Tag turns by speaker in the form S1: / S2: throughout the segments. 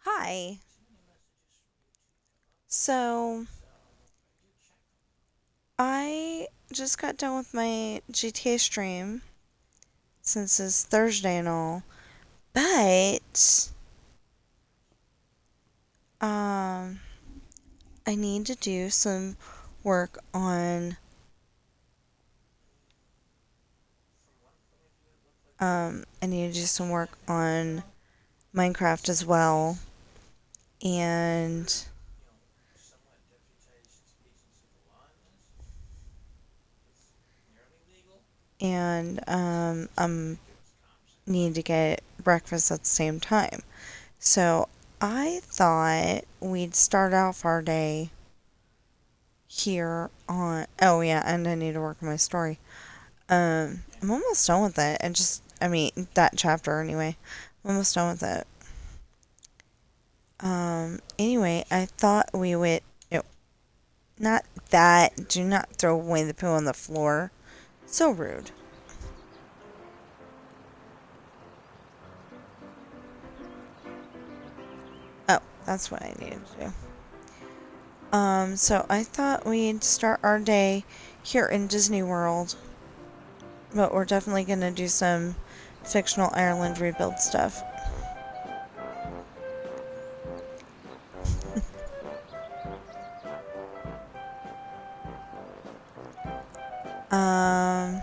S1: Hi. So, I just got done with my GTA stream since it's Thursday and all, but um I need to do some work on I need to do some work on Minecraft as well. And I'm need to get breakfast at the same time. So, I thought we'd start off our day here on. Oh yeah, and I need to work on my story. I'm almost done with it, and I mean, that chapter anyway. I'm almost done with it. Anyway, I thought we would. No, not that. Do not throw away the poo on the floor. So rude. Oh, that's what I needed to do. So I thought we'd start our day here in Disney World, but we're definitely gonna do some fictional Ireland rebuild stuff. Um,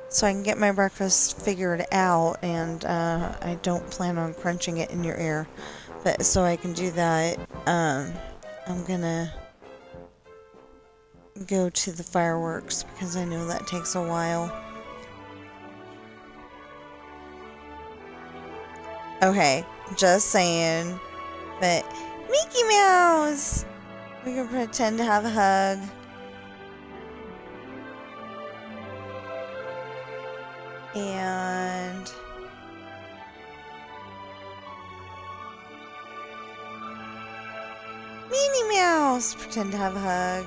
S1: so I can get my breakfast figured out, and I don't plan on crunching it in your ear. But so I can do that, I'm gonna go to the fireworks because I know that takes a while. Okay, just saying. But Mickey Mouse! We can pretend to have a hug. And Minnie Mouse! Pretend to have a hug.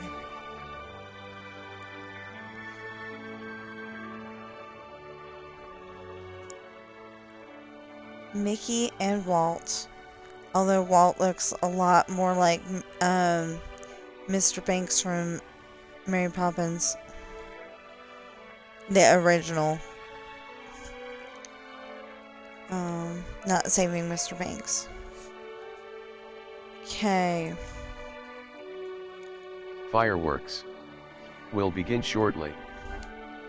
S1: Mickey and Walt. Although Walt looks a lot more like Mr. Banks from Mary Poppins. The original. Not saving Mr. Banks. Okay.
S2: Fireworks will begin shortly.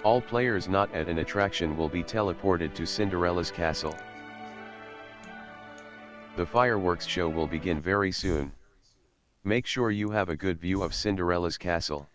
S2: All players not at an attraction will be teleported to Cinderella's castle. The fireworks show will begin very soon. Make sure you have a good view of Cinderella's castle.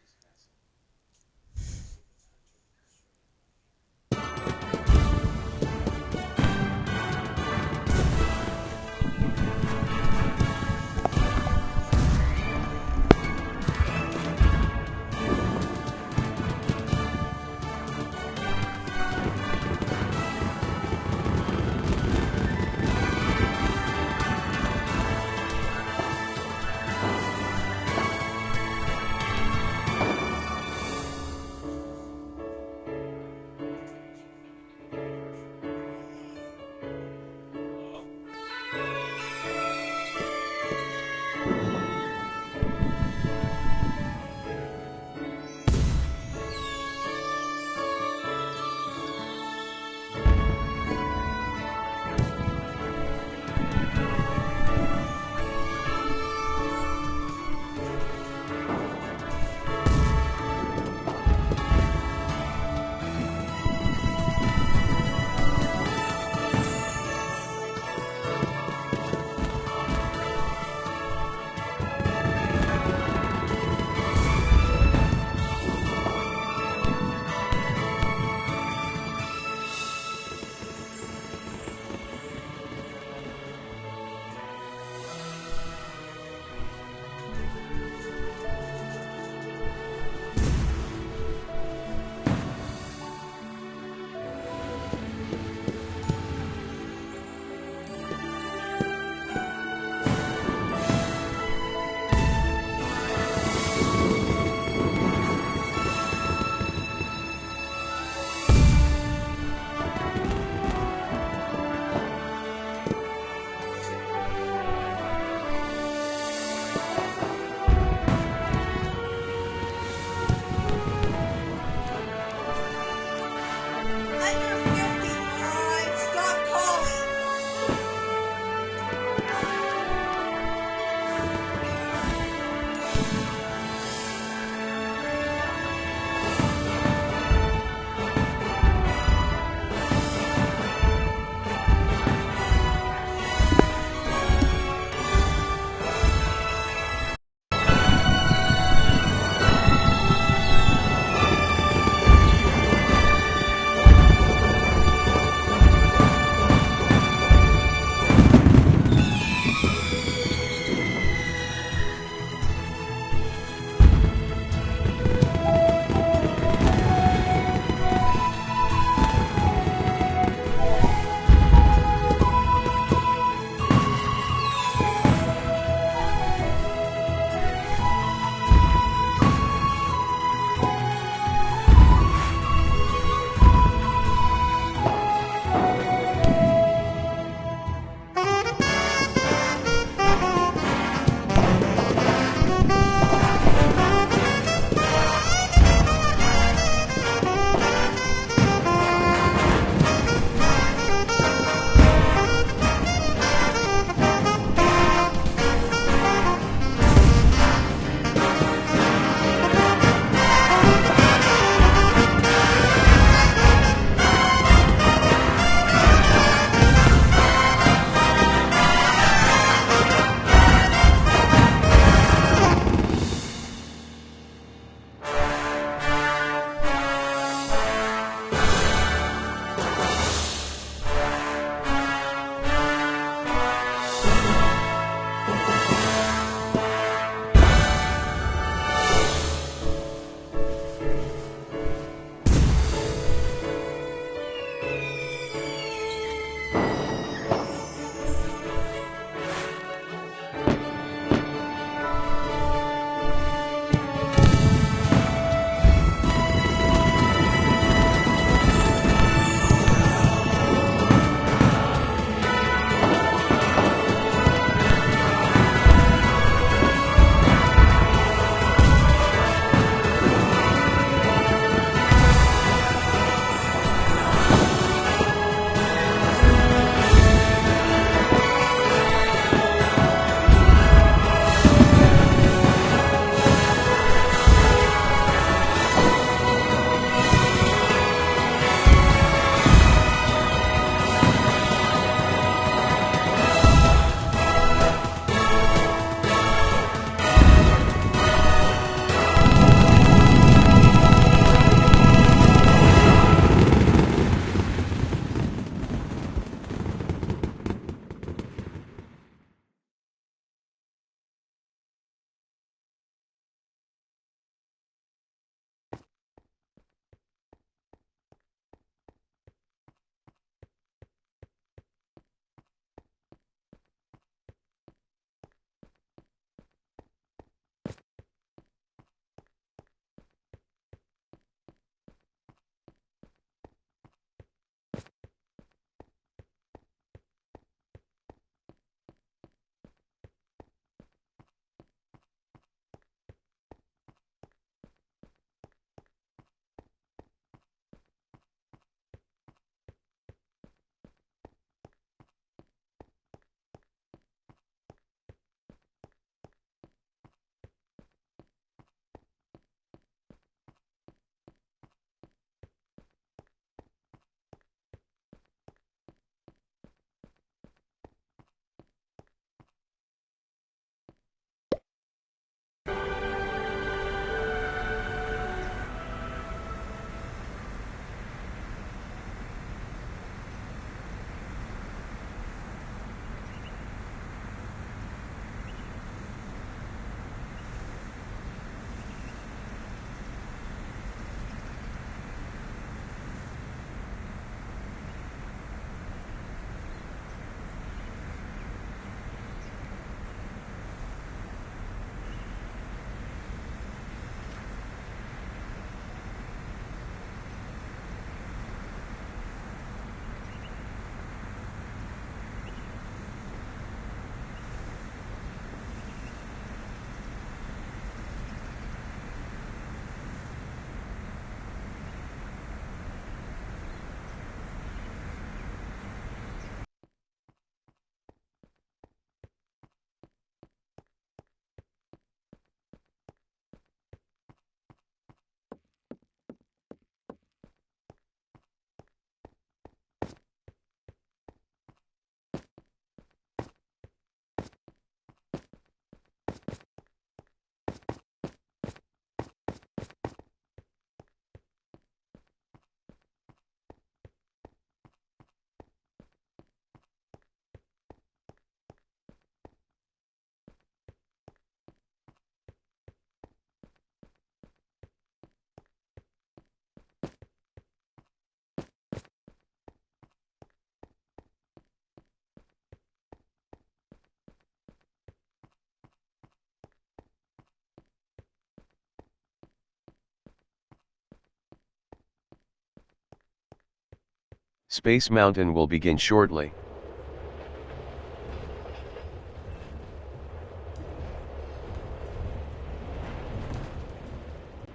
S2: Space Mountain will begin shortly.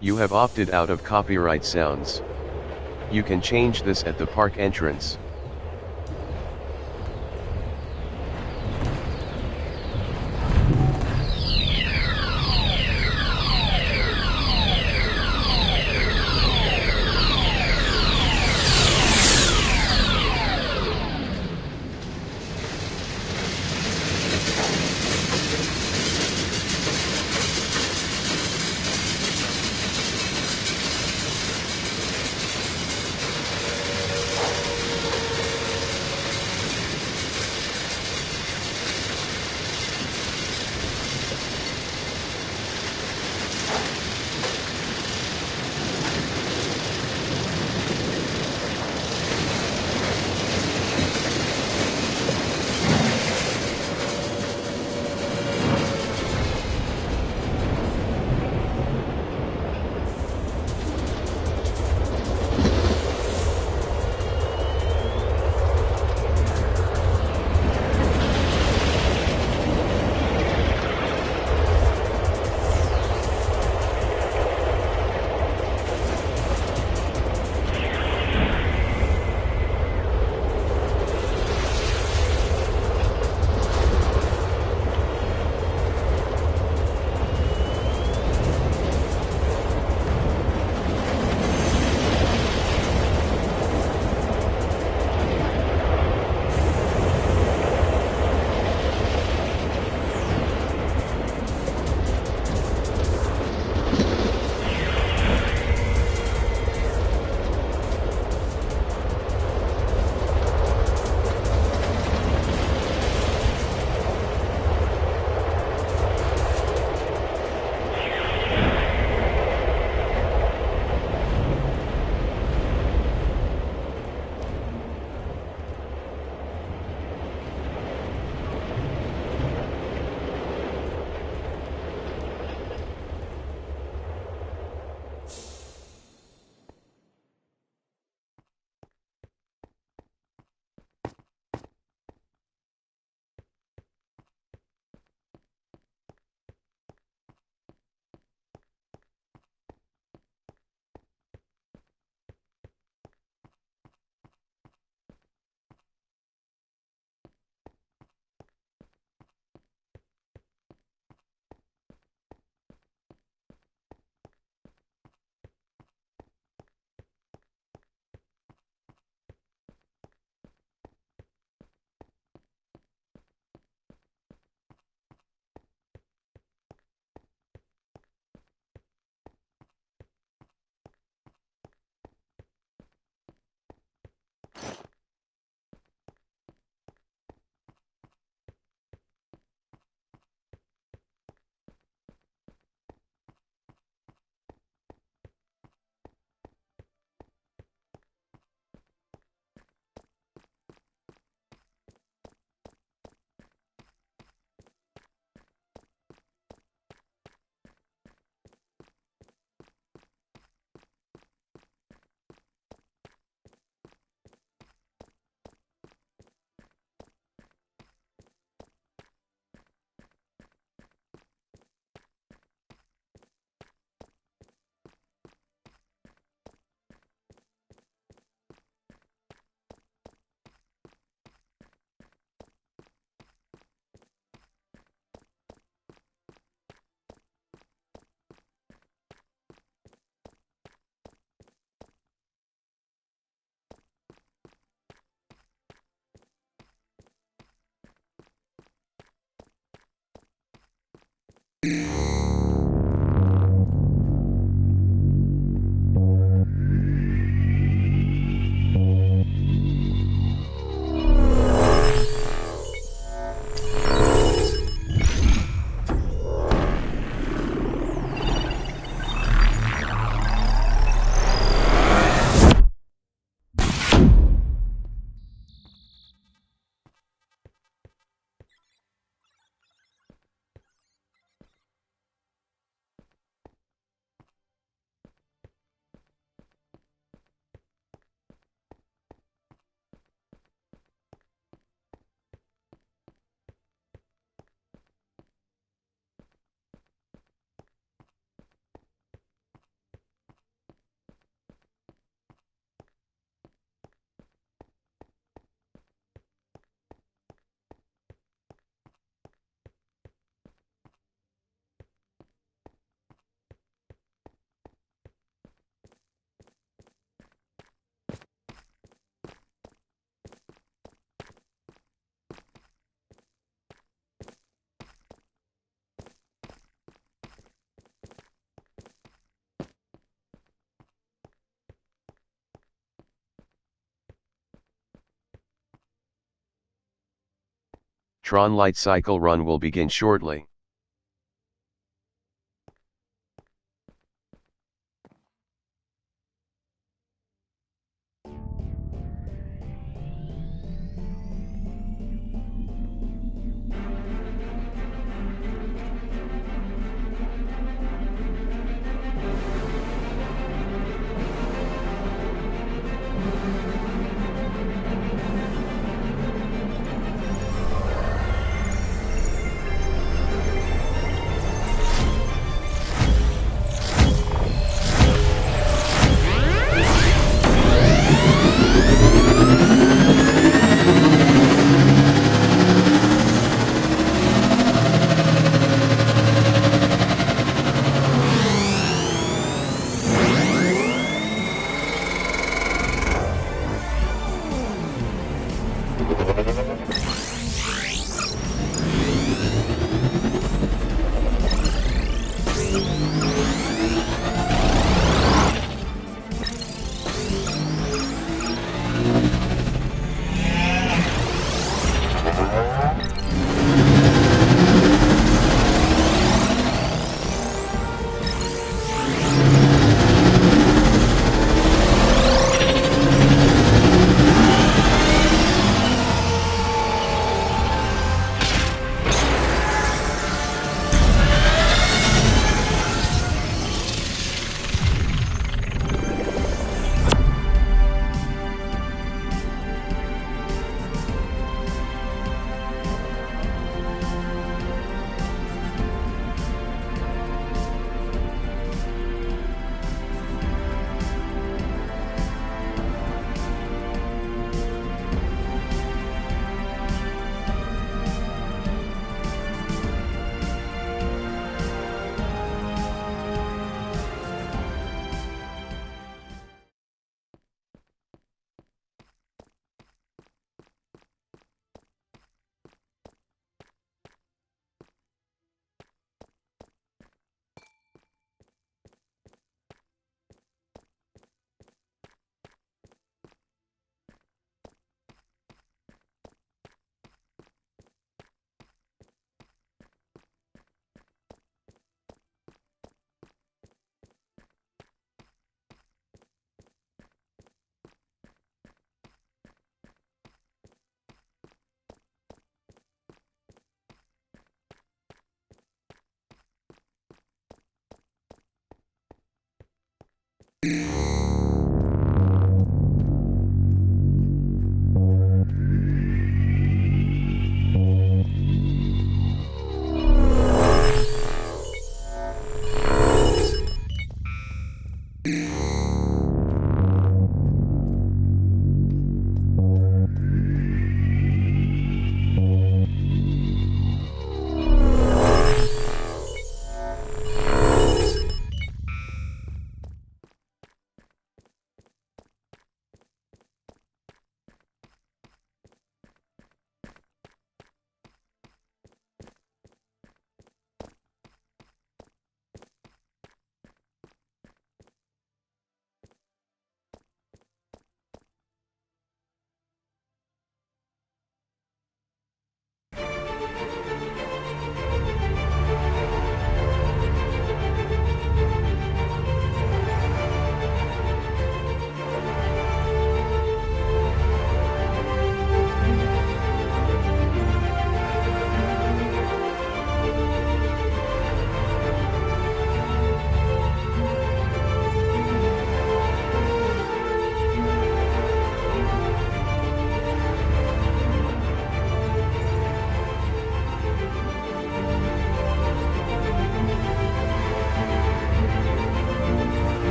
S2: You have opted out of copyright sounds. You can change this at the park entrance. Tron Light Cycle run will begin shortly.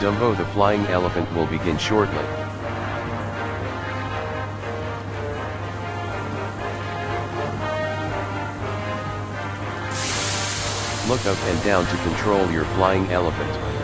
S2: Dumbo the flying elephant will begin shortly. Look up and down to control your flying elephant.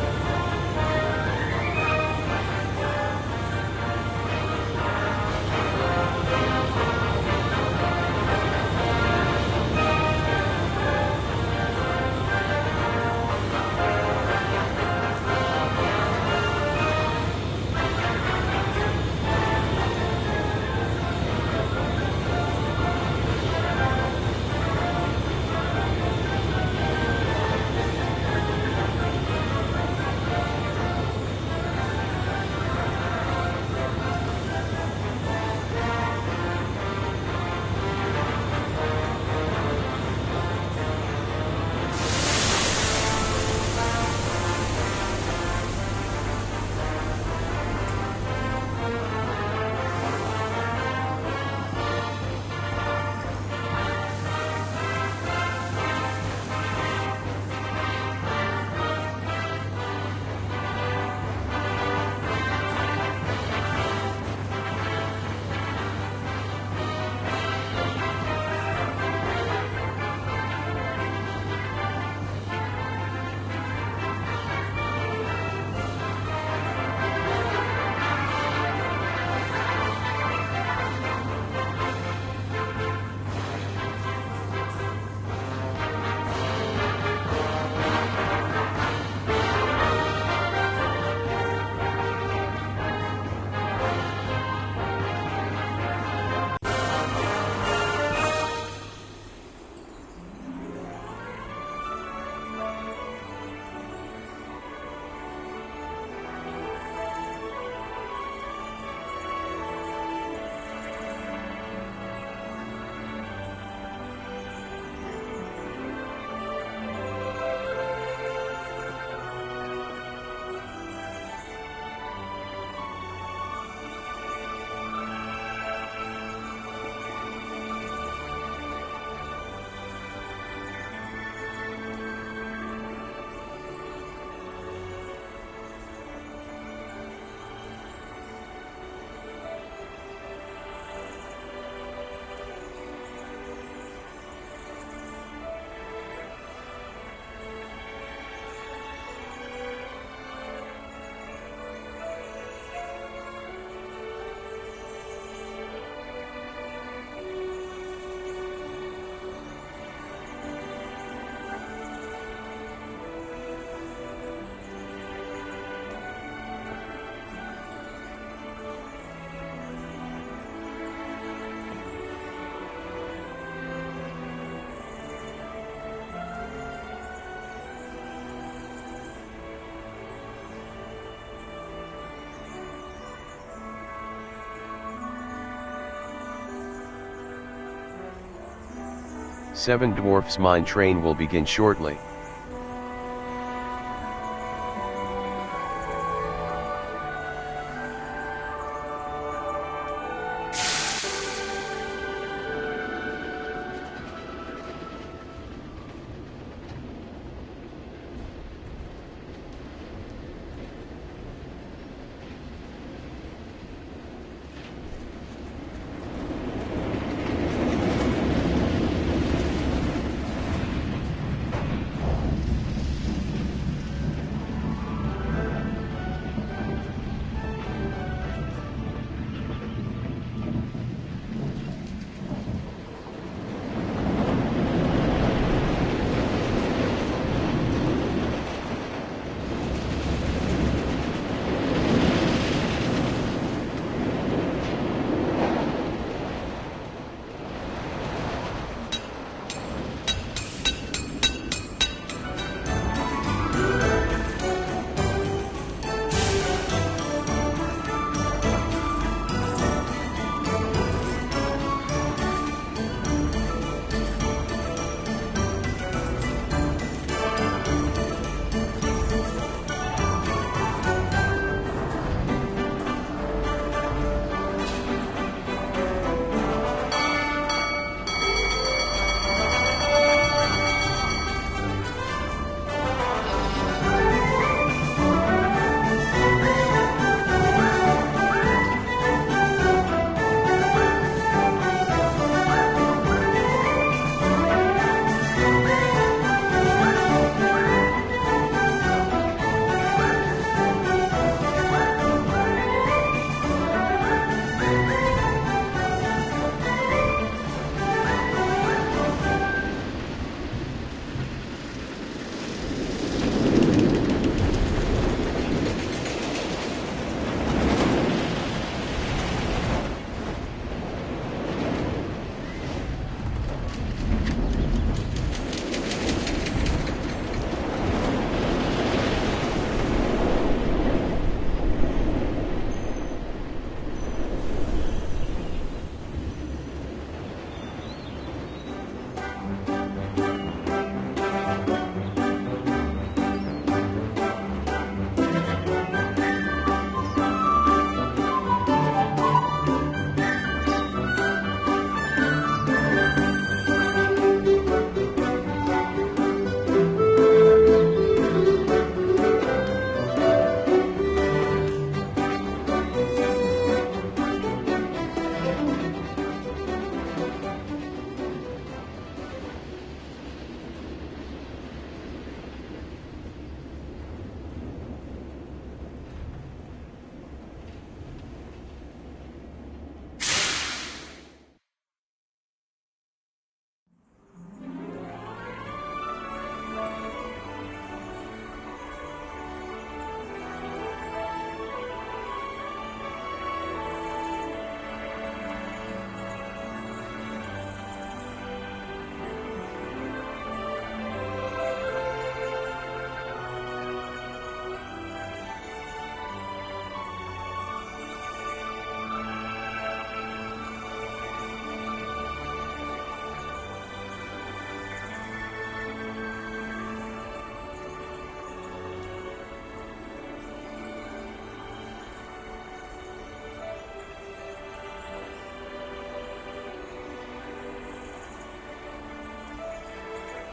S2: Seven Dwarfs Mine Train will begin shortly.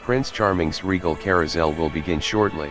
S2: Prince Charming's regal carousel will begin shortly.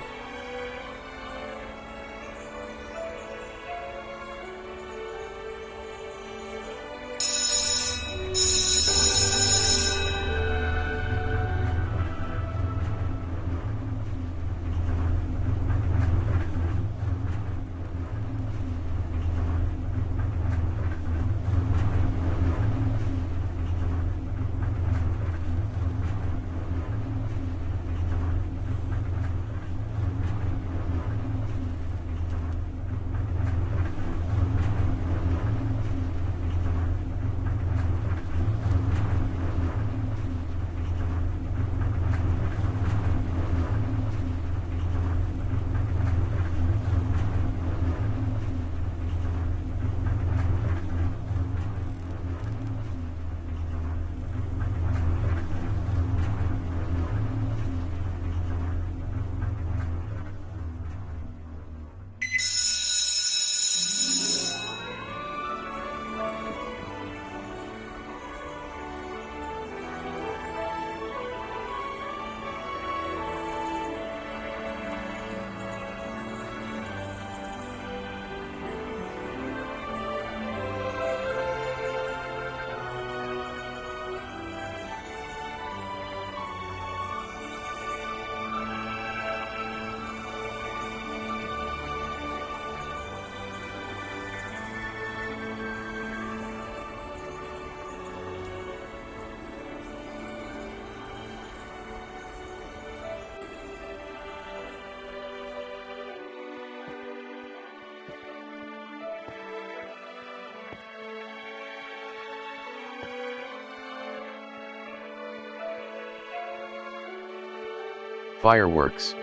S2: Fireworks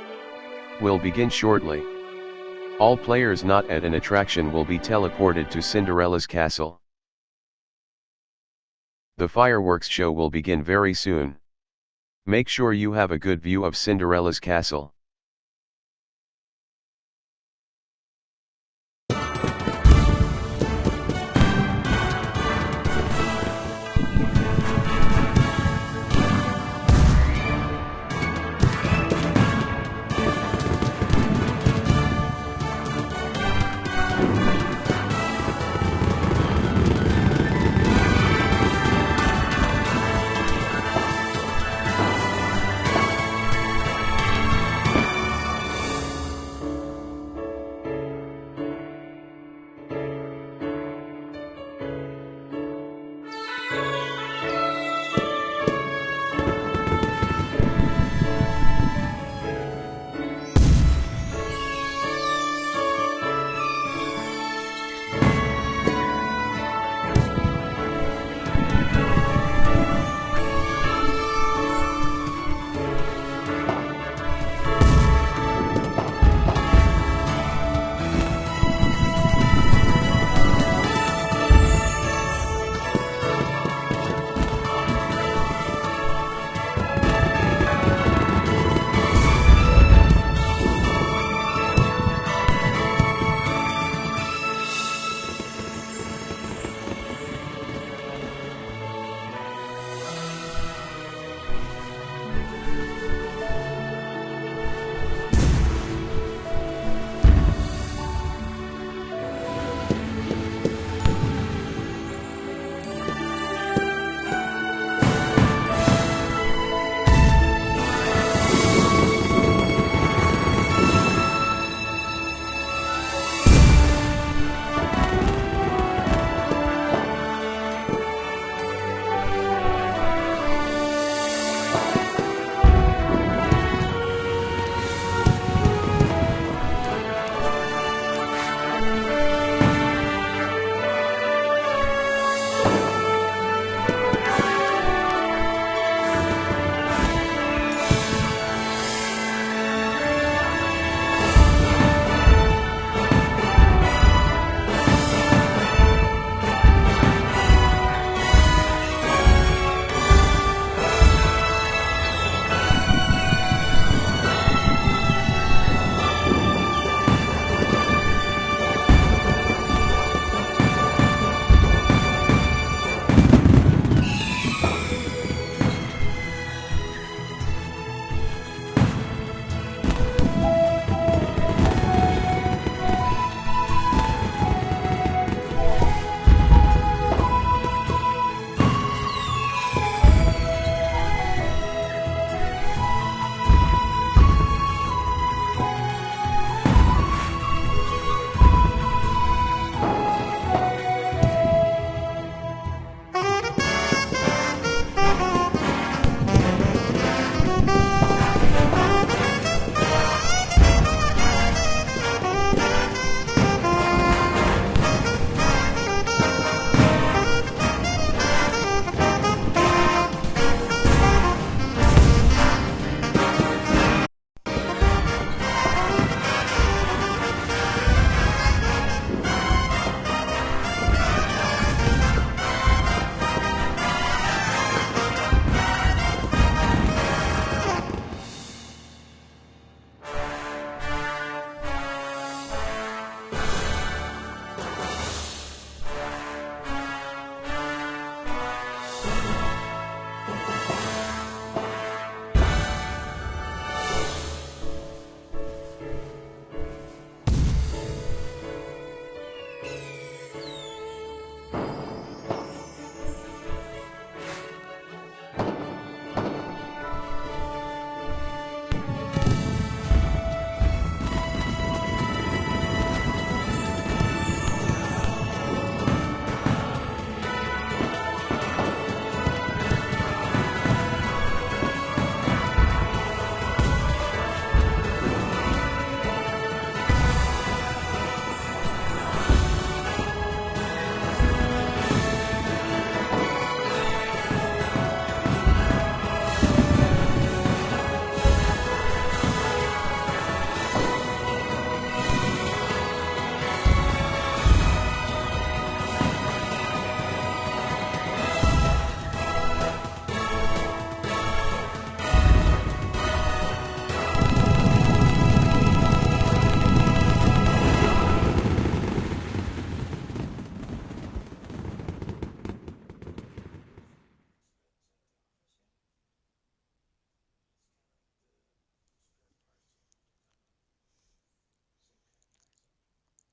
S2: will begin shortly. All players not at an attraction will be teleported to Cinderella's castle. The fireworks show will begin very soon. Make sure you have a good view of Cinderella's castle.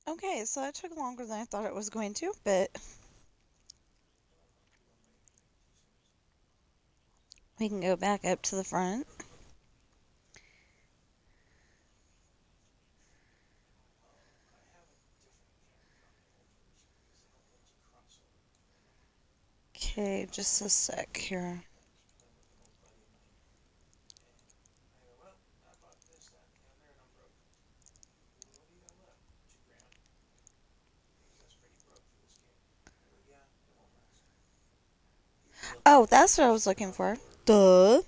S1: Okay, so that took longer than I thought it was going to, but we can go back up to the front. Okay, just a sec here. Oh, that's what I was looking for. Duh.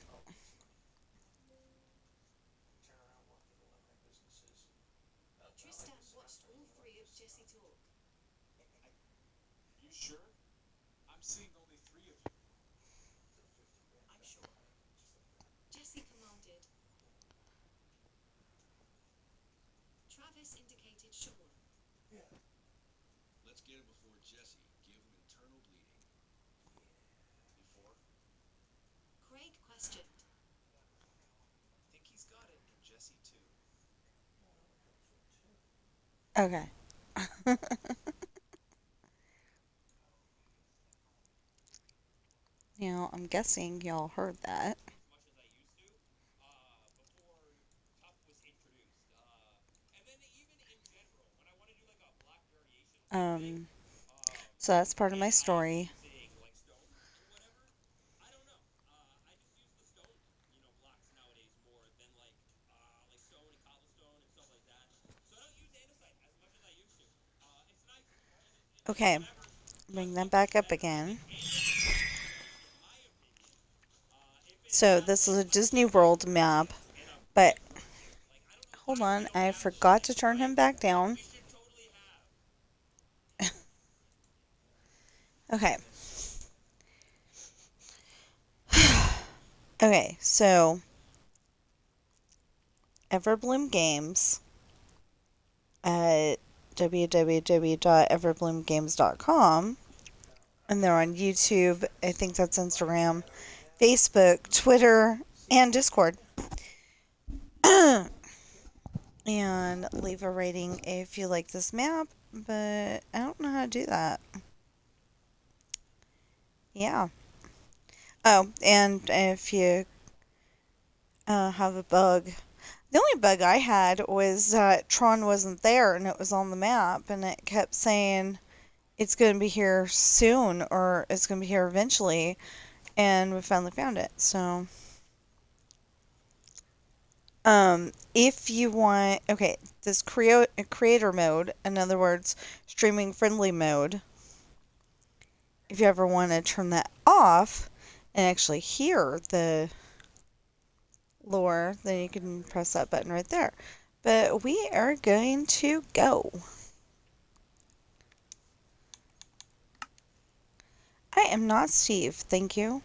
S1: Okay. Now, I'm guessing y'all heard that. Um, so that's part of my story. Okay, bring that back up again. So this is a Disney World map, but hold on, I forgot to turn him back down. Okay. Okay, so Everbloom Games at www.everbloomgames.com, and they're on YouTube. I think that's Instagram, Facebook, Twitter, and Discord. And leave a rating if you like this map, but I don't know how to do that. Yeah. Oh, and if you have a bug, the only bug I had was that Tron wasn't there and it was on the map and it kept saying it's going to be here soon or it's going to be here eventually, and we finally found it. So, if you want, okay, this creator mode, in other words, streaming friendly mode, if you ever want to turn that off and actually hear the lore, then you can press that button right there. But we are going to go. I am not Steve, thank you.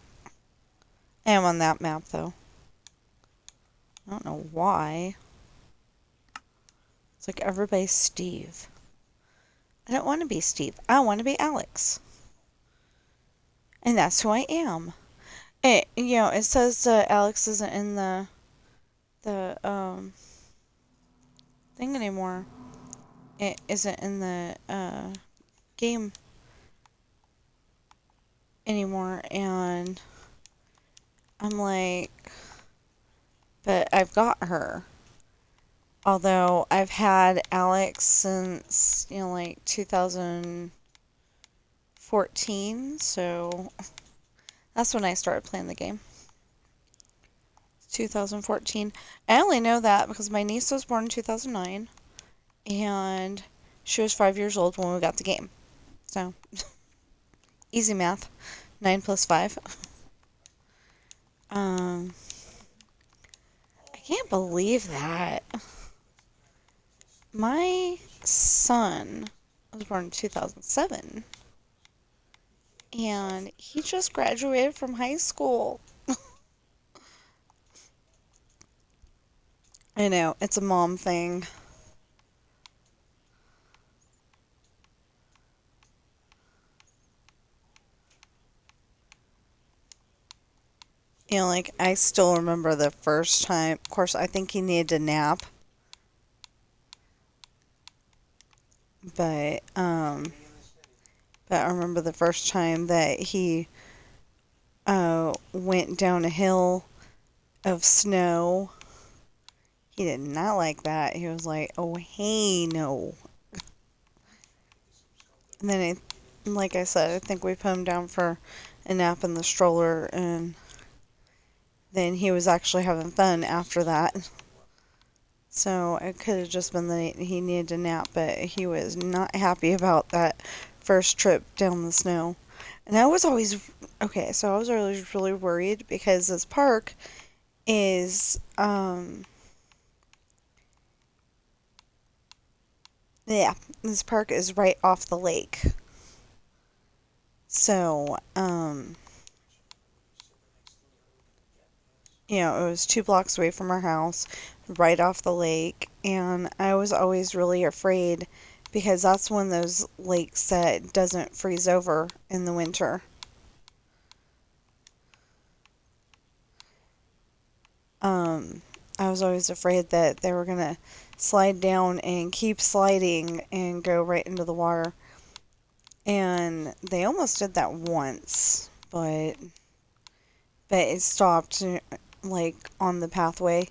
S1: I am on that map though. I don't know why. It's like everybody's Steve. I don't want to be Steve. I want to be Alex. And that's who I am. It says Alex isn't in the thing anymore. It isn't in the game anymore, and I'm like, but I've got her. Although I've had Alex since, like 2014, so that's when I started playing the game. 2014. I only know that because my niece was born in 2009, and she was 5 years old when we got the game. So, easy math. 9 plus 5. Um, I can't believe that. My son was born in 2007, and he just graduated from high school. I know, it's a mom thing. Like, I still remember the first time. Of course, I think he needed a nap. But but I remember the first time that he went down a hill of snow. He did not like that. He was like, "Oh, hey, no." And then, like I said, I think we put him down for a nap in the stroller, and then he was actually having fun after that. So it could have just been that he needed a nap, but he was not happy about that first trip down the snow. And I was always okay. So I was always really worried because this park is yeah, this park is right off the lake. So it was 2 blocks away from our house, right off the lake, and I was always really afraid because that's one of those lakes that doesn't freeze over in the winter. Um, I was always afraid that they were gonna slide down and keep sliding and go right into the water. And they almost did that once, but it stopped like on the pathway.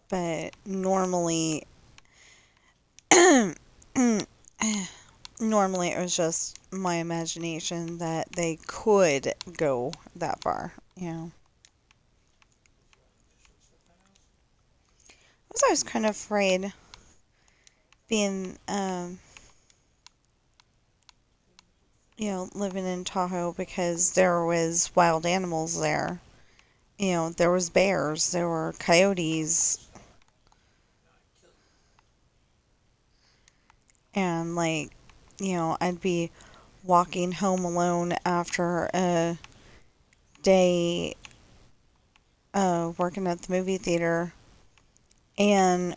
S1: But normally it was just my imagination that they could go that far. I was always kind of afraid being, living in Tahoe because there was wild animals there. There was bears, there were coyotes, and I'd be walking home alone after a day working at the movie theater, and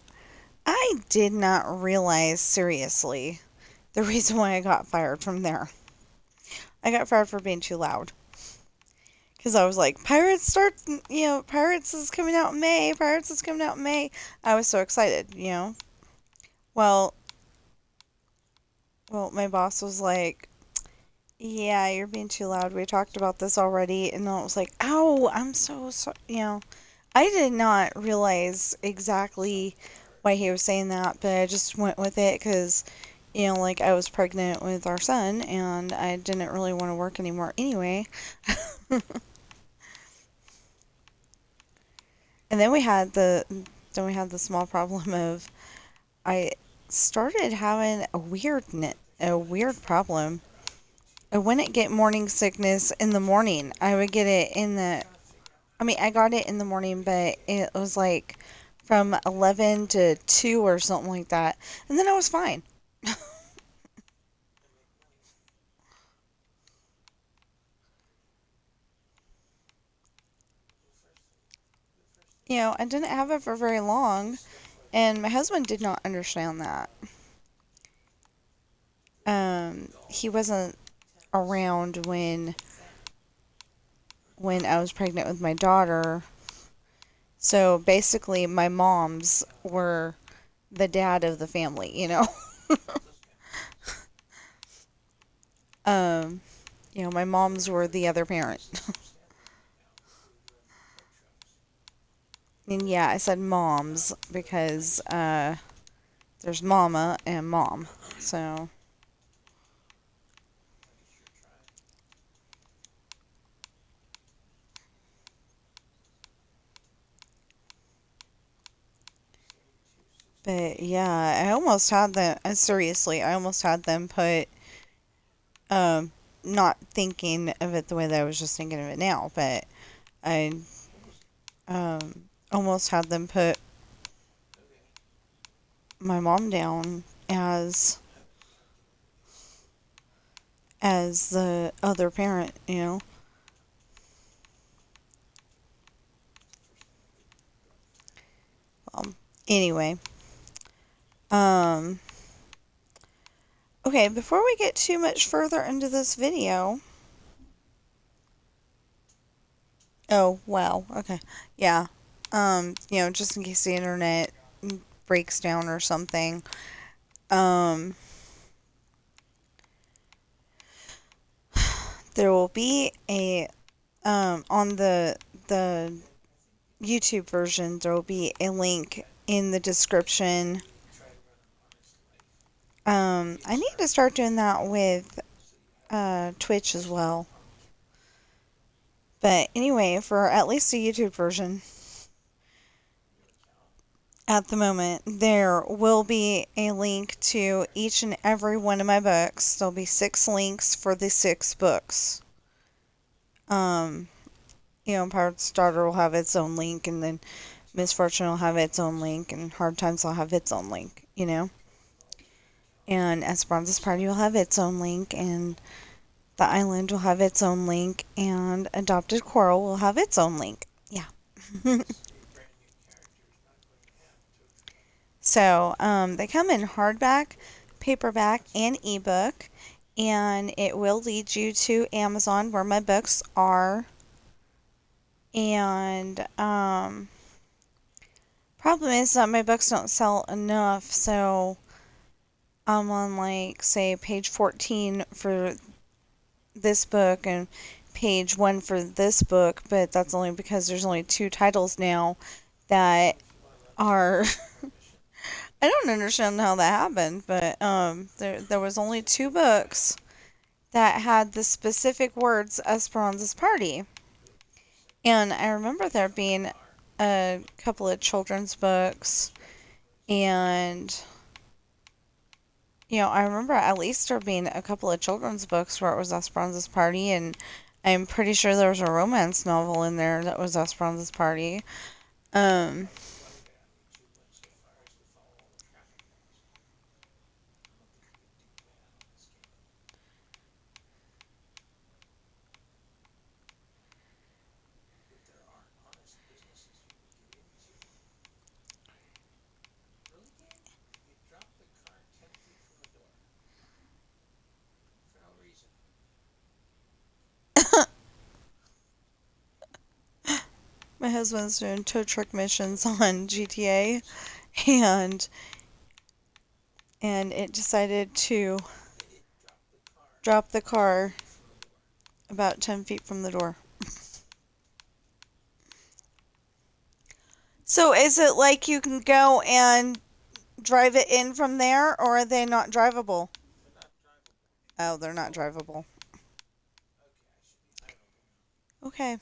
S1: I did not realize seriously the reason why I got fired from there. I got fired for being too loud. Because I was like, Pirates is coming out in May. Pirates is coming out in May. I was so excited. Well, my boss was like, yeah, you're being too loud. We talked about this already. And I was like, ow, I'm so sorry. I did not realize exactly why he was saying that, but I just went with it because, like I was pregnant with our son and I didn't really want to work anymore anyway. And then we had the small problem of I started having a weird problem. I wouldn't get morning sickness in the morning. I would get it I got it in the morning, but it was like from 11 to 2 or something like that. And then I was fine. I didn't have it for very long, and my husband did not understand that. He wasn't around when I was pregnant with my daughter. So basically, my moms were the dad of the family. um, my moms were the other parent. And yeah, I said moms because there's mama and mom. So, but yeah, I almost had them. Seriously, I almost had them put um, not thinking of it the way that I was just thinking of it now, but I almost had them put my mom down as the other parent. Um, anyway, um, Okay, before we get too much further into this video. Oh, wow. Okay. Yeah. Just in case the internet breaks down or something. Um, there will be a on the YouTube version, there will be a link in the description. I need to start doing that with Twitch as well. But anyway, for at least the YouTube version, at the moment, there will be a link to each and every one of my books. There'll be 6 links for the 6 books. Um, Pirate's Daughter will have its own link, and then Misfortune will have its own link, and Hard Times will have its own link, And Esperanza's Party will have its own link, and The Island will have its own link, and Adopted Coral will have its own link. Yeah. So, they come in hardback, paperback, and ebook, and it will lead you to Amazon where my books are. And, problem is that my books don't sell enough, so I'm on, like, say, page 14 for this book and page 1 for this book, but that's only because there's only 2 titles now that are I don't understand how that happened, but there was only 2 books that had the specific words Esperanza's Party. And I remember there being a couple of children's books, and I remember at least there being a couple of children's books where it was Esperanza's Party, and I'm pretty sure there was a romance novel in there that was Esperanza's Party. Um, my husband's doing tow truck missions on GTA, and it decided to drop the car about 10 feet from the door. So is it like you can go and drive it in from there, or are they not drivable? Oh, they're not drivable. Okay.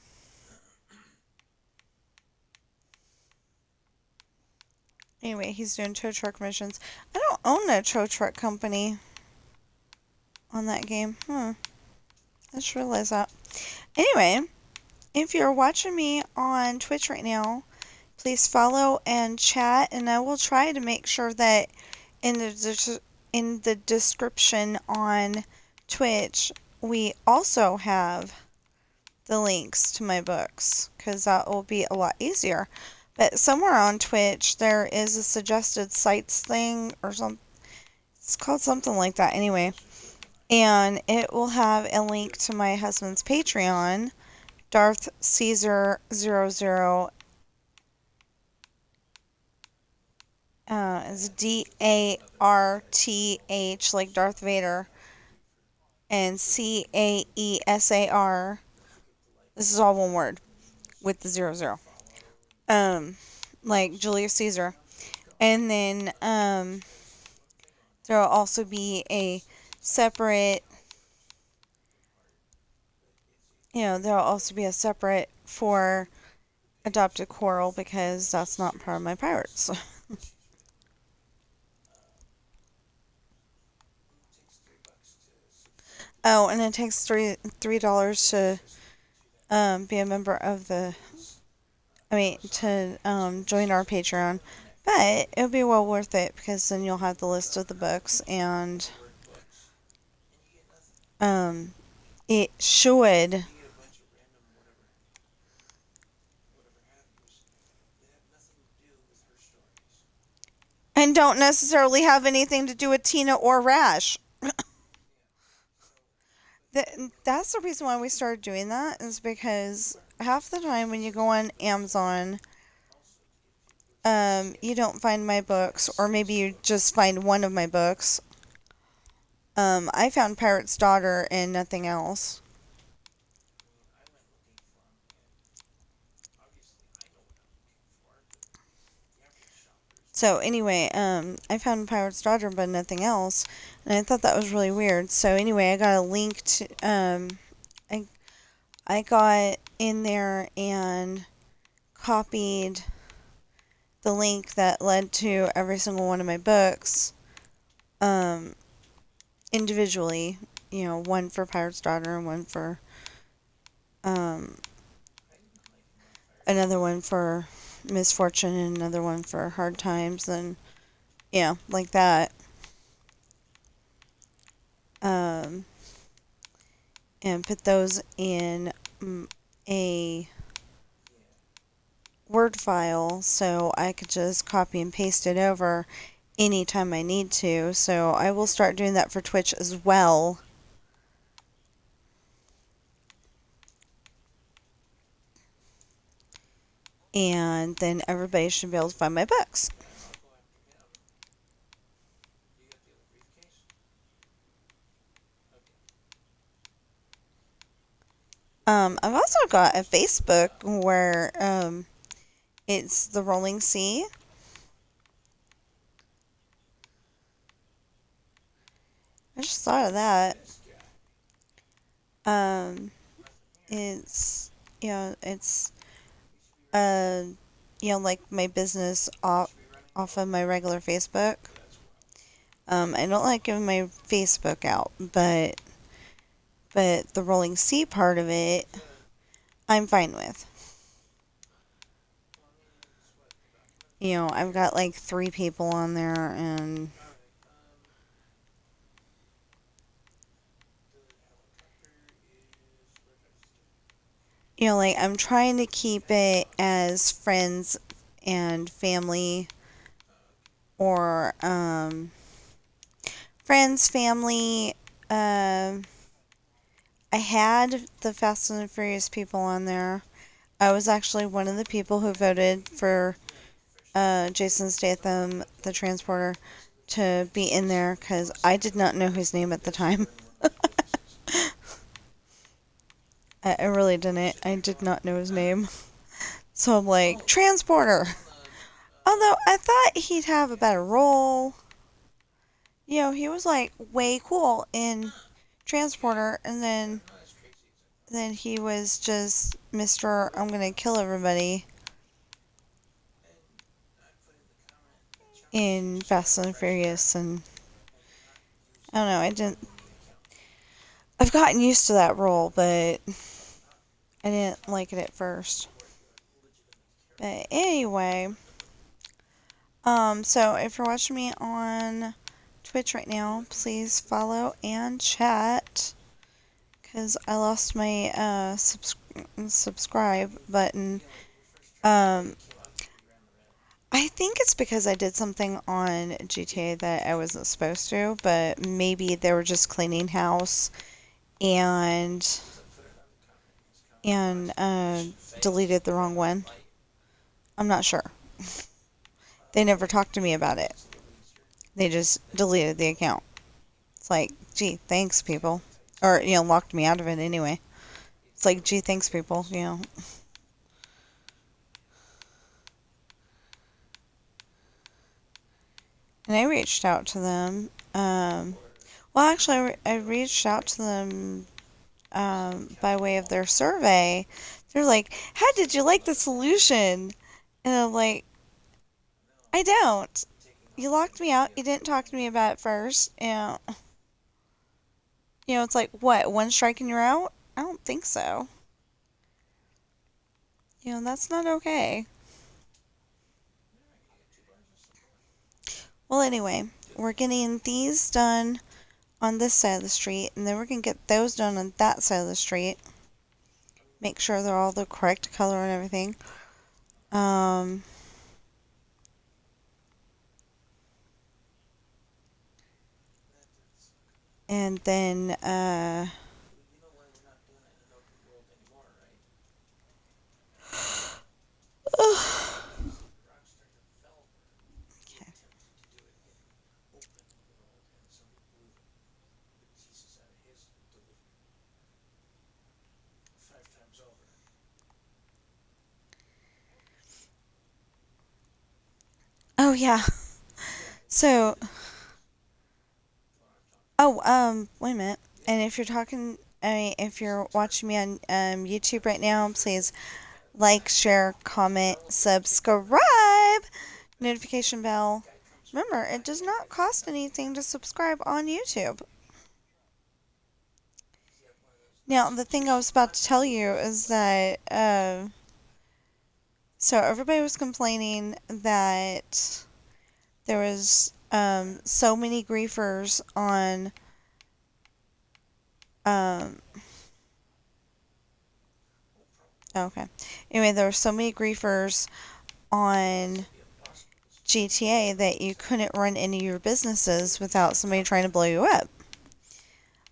S1: Anyway, he's doing tow truck missions. I don't own a tow truck company on that game. I just realized that. Anyway, if you're watching me on Twitch right now, please follow and chat, and I will try to make sure that in the description on Twitch, we also have the links to my books, because that will be a lot easier. But somewhere on Twitch, there is a suggested sites thing or something. It's called something like that anyway. And it will have a link to my husband's Patreon, Darth Caesar 00. It's DARTH, like Darth Vader, and CAESAR. This is all one word with the 00. Like Julius Caesar. And then there will also be a separate, there will also be a separate for Adopted Coral, because that's not part of my pirates. Oh, and it takes $3 to be a member of to join our Patreon. But it'll be well worth it, because then you'll have the list of the books, and it should. And don't necessarily have anything to do with Tina or Rash. That's the reason why we started doing that, is because half the time when you go on Amazon, you don't find my books, or maybe you just find one of my books. I found Pirate's Daughter and nothing else. So anyway, I found Pirate's Daughter but nothing else, and I thought that was really weird. So anyway, I got a link to I I got in there and copied the link that led to every single one of my books, um, individually. You know, one for Pirate's Daughter and one for um, another one for Misfortune and another one for Hard Times, and yeah, like that. Um, and put those in a Word file so I could just copy and paste it over anytime I need to. So I will start doing that for Twitch as well. And then everybody should be able to find my books. I've also got a Facebook where it's the Rolling Sea. I just thought of that. Um, it's it's uh like my business off of my regular Facebook. I don't like giving my Facebook out, but the Rolling Sea part of it, I'm fine with. I've got like 3 people on there, and like I'm trying to keep it as friends and family, or friends, family. I had the Fast and the Furious people on there. I was actually one of the people who voted for Jason Statham, the transporter, to be in there because I did not know his name at the time. I really didn't. I did not know his name. So I'm like, transporter! Although I thought he'd have a better role. He was like way cool in Transporter, and then he was just Mr. I'm gonna kill everybody in Fast and Furious, and I don't know, I've gotten used to that role, but I didn't like it at first. But anyway, so if you're watching me on Twitch right now, please follow and chat, because I lost my subscribe button. Um, I think it's because I did something on GTA that I wasn't supposed to, but maybe they were just cleaning house and and deleted the wrong one. I'm not sure. They never talked to me about it. They just deleted the account. It's like, gee, thanks, people. Or, locked me out of it anyway. It's like, gee, thanks, people. And I reached out to them. Well, actually, I reached out to them by way of their survey. They're like, how did you like the solution? And I'm like, I don't. You locked me out. You didn't talk to me about it first. It's like, what, one strike and you're out? I don't think so. That's not okay. Well, anyway, we're getting these done on this side of the street, and then we're going to get those done on that side of the street. Make sure they're all the correct color and everything. And then, yeah. So, wait a minute. And if you're talking, I mean, if you're watching me on YouTube right now, please like, share, comment, subscribe, notification bell. Remember, it does not cost anything to subscribe on YouTube. Now, the thing I was about to tell you is that, so everybody was complaining that there was so many griefers on, um, okay. Anyway, there were so many griefers on GTA that you couldn't run any of your businesses without somebody trying to blow you up.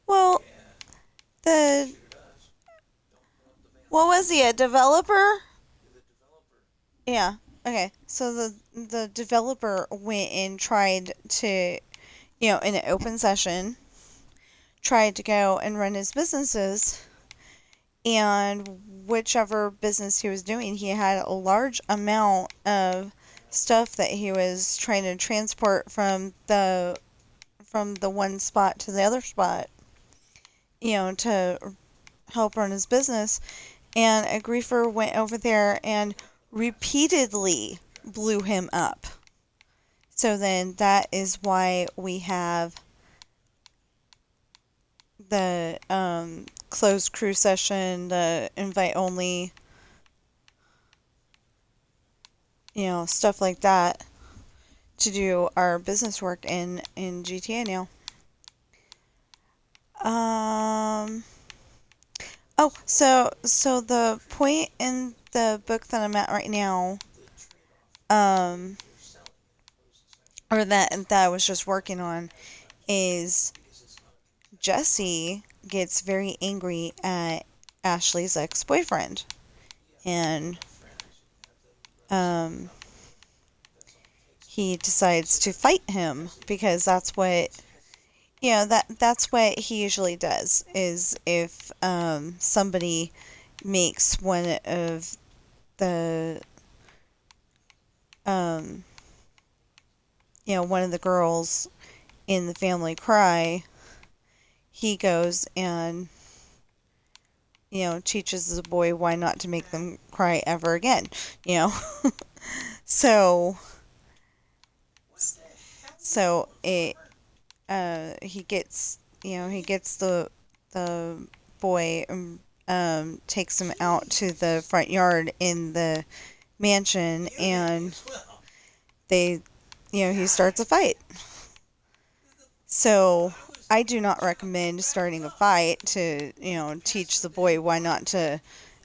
S1: Well, the what was he, a developer? Yeah. Okay. So the developer went and tried to, in an open session, tried to go and run his businesses, and whichever business he was doing, he had a large amount of stuff that he was trying to transport from the one spot to the other spot, to help run his business. And a griefer went over there and repeatedly blew him up. So then that is why we have the closed crew session, the invite only, stuff like that to do our business work in GTA now. Um. So the point in the book that I'm at right now, um, or that I was just working on, is Jesse gets very angry at Ashley's ex-boyfriend, and um, he decides to fight him because that's what that's what he usually does. Is if somebody makes one of the um, one of the girls in the family cry, he goes and teaches the boy why not to make them cry ever again. You know, so it he gets the boy, takes him out to the front yard in the mansion, and they he starts a fight. So I do not recommend starting a fight to teach the boy why not to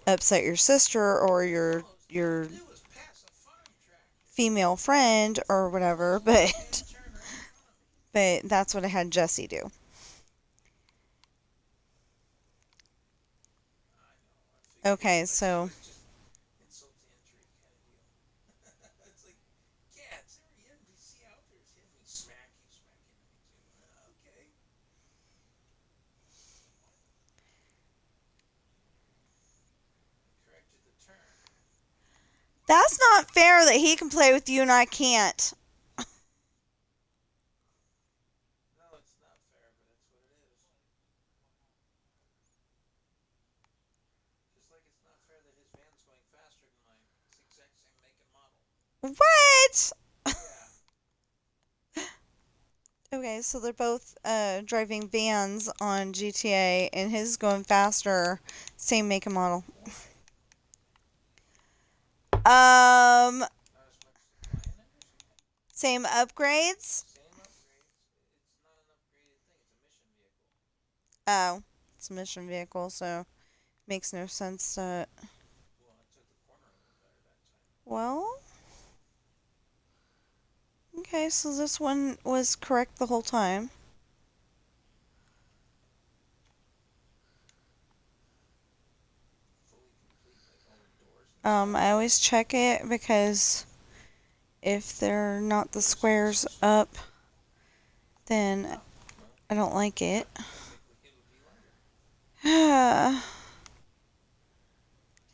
S1: upset your sister or your female friend or whatever, but that's what I had Jesse do. Okay, so that's not fair that he can play with you and I can't. What? Okay, so they're both driving vans on GTA, and his is going faster. Same make and model. Um, Same upgrades. Oh, it's a mission vehicle, so makes no sense to. Well, okay, so this one was correct the whole time. I always check it because if they're not the squares up, then I don't like it.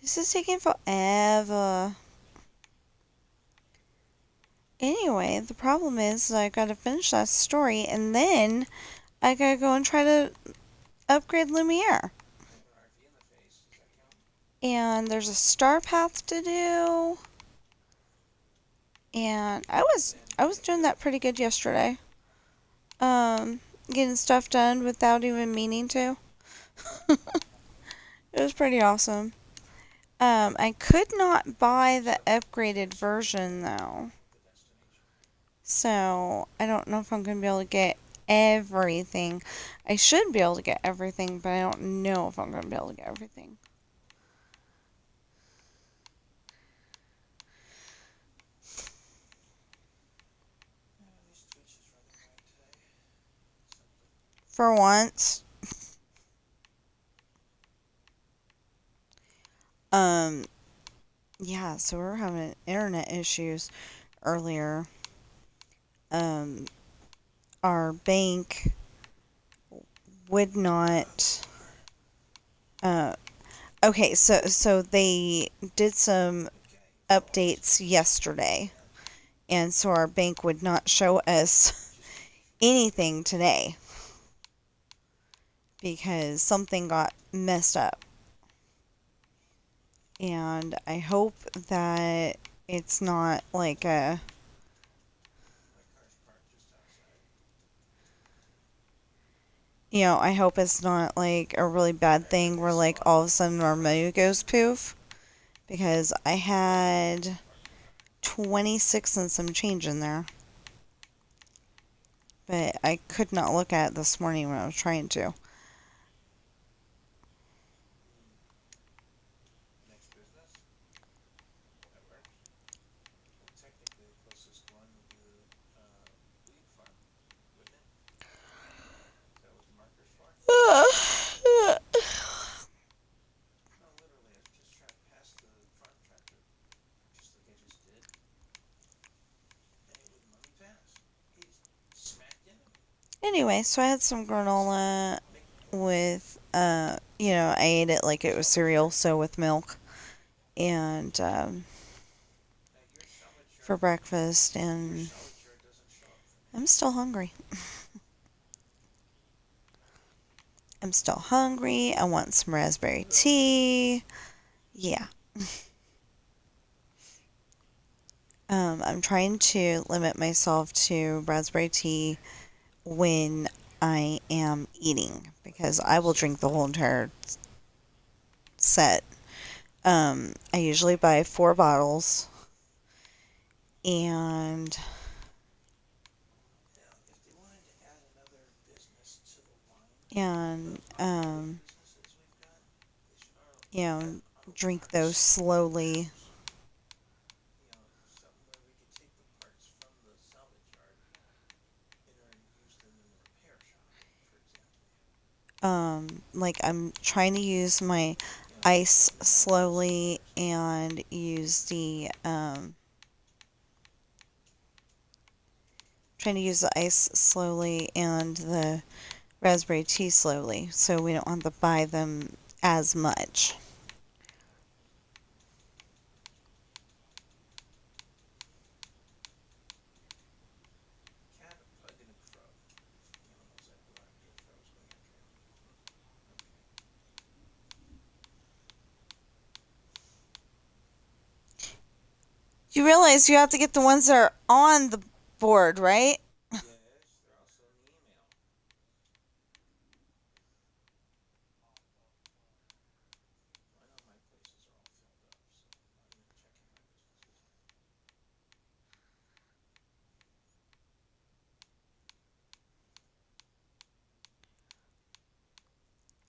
S1: This is taking forever. Anyway, the problem is I gotta finish that story and then I gotta go and try to upgrade Lumiere. And there's a star path to do. And I was doing that pretty good yesterday. Getting stuff done without even meaning to. It was pretty awesome. I could not buy the upgraded version though. So I don't know if I'm gonna be able to get everything. I should be able to get everything, but I don't know if I'm gonna be able to get everything. For once. Um, yeah, so we were having internet issues earlier. Um, our bank would not. Uh, okay, so they did some updates yesterday, and so our bank would not show us anything today because something got messed up. And I hope that it's not like a I hope it's not like a really bad thing where like all of a sudden our money goes poof because I had 26 and some change in there. But I could not look at it this morning when I was trying to. Anyway, so I had some granola with, I ate it like it was cereal, so with milk. And, for breakfast, and I'm still hungry. I'm still hungry. I want some raspberry tea. Yeah. I'm trying to limit myself to raspberry tea when I am eating because I will drink the whole entire set. I usually buy 4 bottles and and you know drink those slowly. Like I'm trying to use my ice slowly and use the trying to use the ice slowly and the raspberry tea slowly so we don't have to buy them as much. You realize you have to get the ones that are on the board, right?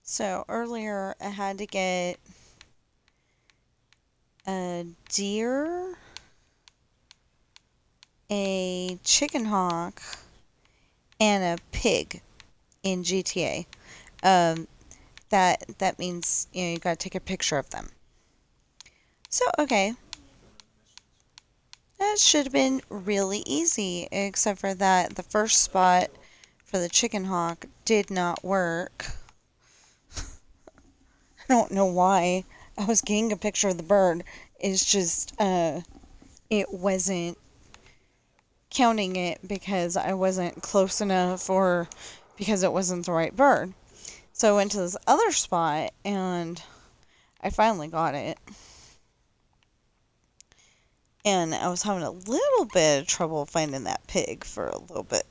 S1: So earlier I had to get a deer, a chicken hawk, and a pig in GTA. Um, that means you gotta take a picture of them. So okay, that should have been really easy, except for that the first spot for the chicken hawk did not work. I don't know why. I was getting a picture of the bird. It's just it wasn't counting it because I wasn't close enough or because it wasn't the right bird. So I went to this other spot and I finally got it. And I was having a little bit of trouble finding that pig for a little bit.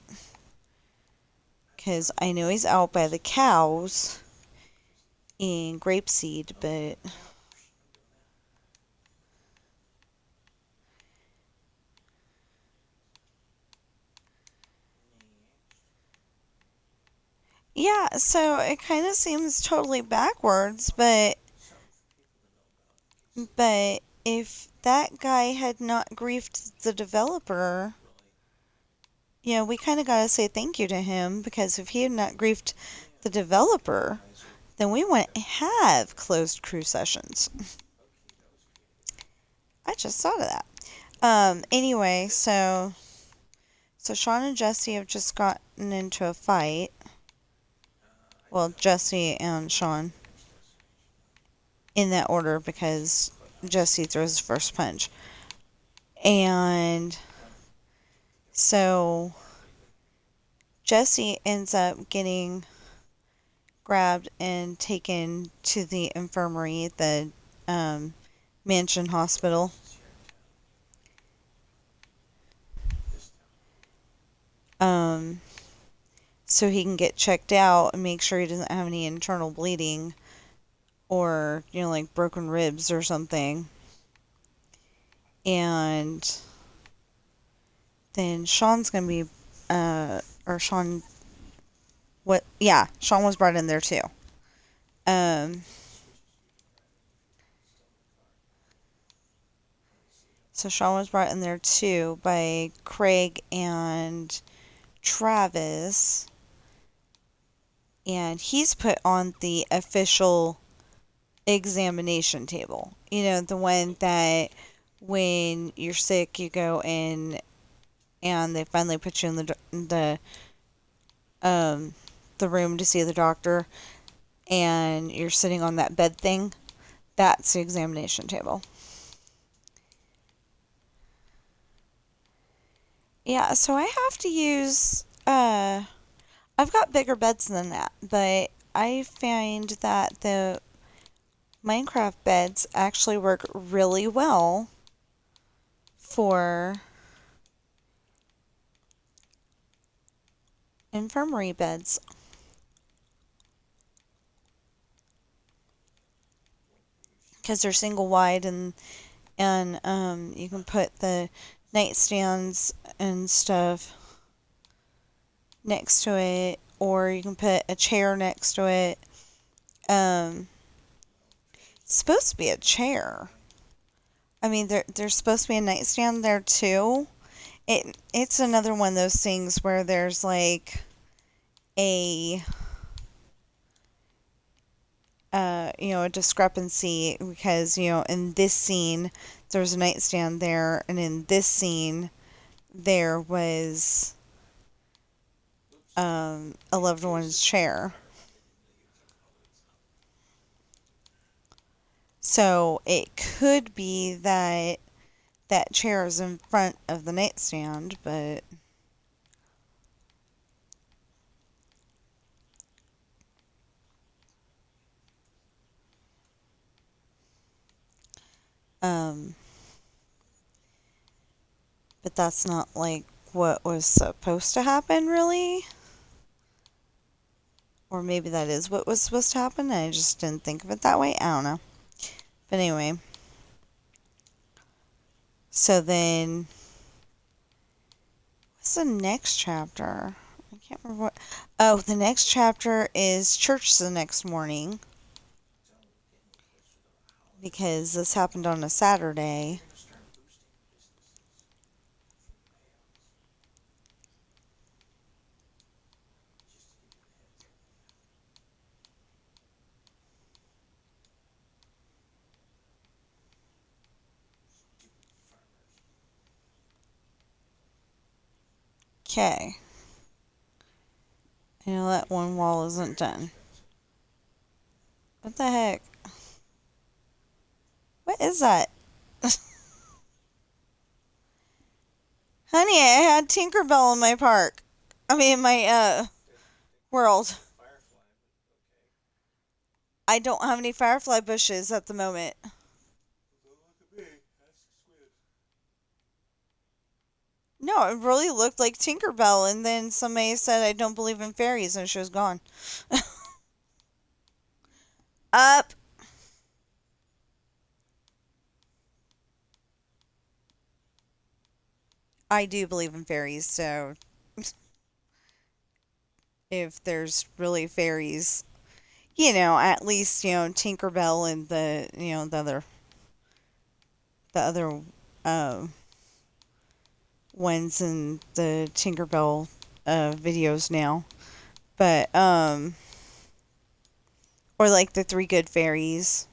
S1: Because I know he's out by the cows in grapeseed, but yeah, so it kind of seems totally backwards, but if that guy had not griefed the developer, we kind of got to say thank you to him because if he had not griefed the developer, then we wouldn't have closed crew sessions. I just thought of that. Anyway, so Sean and Jesse have just gotten into a fight. Well, Jesse and Sean in that order because Jesse throws his first punch. And so Jesse ends up getting grabbed and taken to the infirmary at the Mansion Hospital. Um, so he can get checked out and make sure he doesn't have any internal bleeding or, like broken ribs or something. And then Sean's going to be, or Sean, what, yeah, Sean was brought in there too. So Sean was brought in there too by Craig and Travis. And he's put on the official examination table. The one that when you're sick, you go in and they finally put you in the room to see the doctor and you're sitting on that bed thing. That's the examination table. Yeah, so I have to use I've got bigger beds than that, but I find that the Minecraft beds actually work really well for infirmary beds. Because they're single wide and you can put the nightstands and stuff next to it, or you can put a chair next to it. It's supposed to be a chair. I mean, there's supposed to be a nightstand there too. It's another one of those things where there's like a a discrepancy because in this scene there was a nightstand there, and in this scene there was a loved one's chair. So it could be that that chair is in front of the nightstand, but um, but that's not like what was supposed to happen, really. Or maybe that is what was supposed to happen, and I just didn't think of it that way. I don't know. But anyway. So then, what's the next chapter? I can't remember what. Oh, the next chapter is church the next morning. Because this happened on a Saturday. Okay. I know that one wall isn't done. What the heck? What is that? Honey, I had Tinkerbell in my park. I mean, my world. I don't have any firefly bushes at the moment. No, it really looked like Tinkerbell, and then somebody said I don't believe in fairies, and she was gone. Up. I do believe in fairies, so if there's really fairies, at least, Tinkerbell and the other uh, ones in the Tinkerbell videos now. But or like the three good fairies.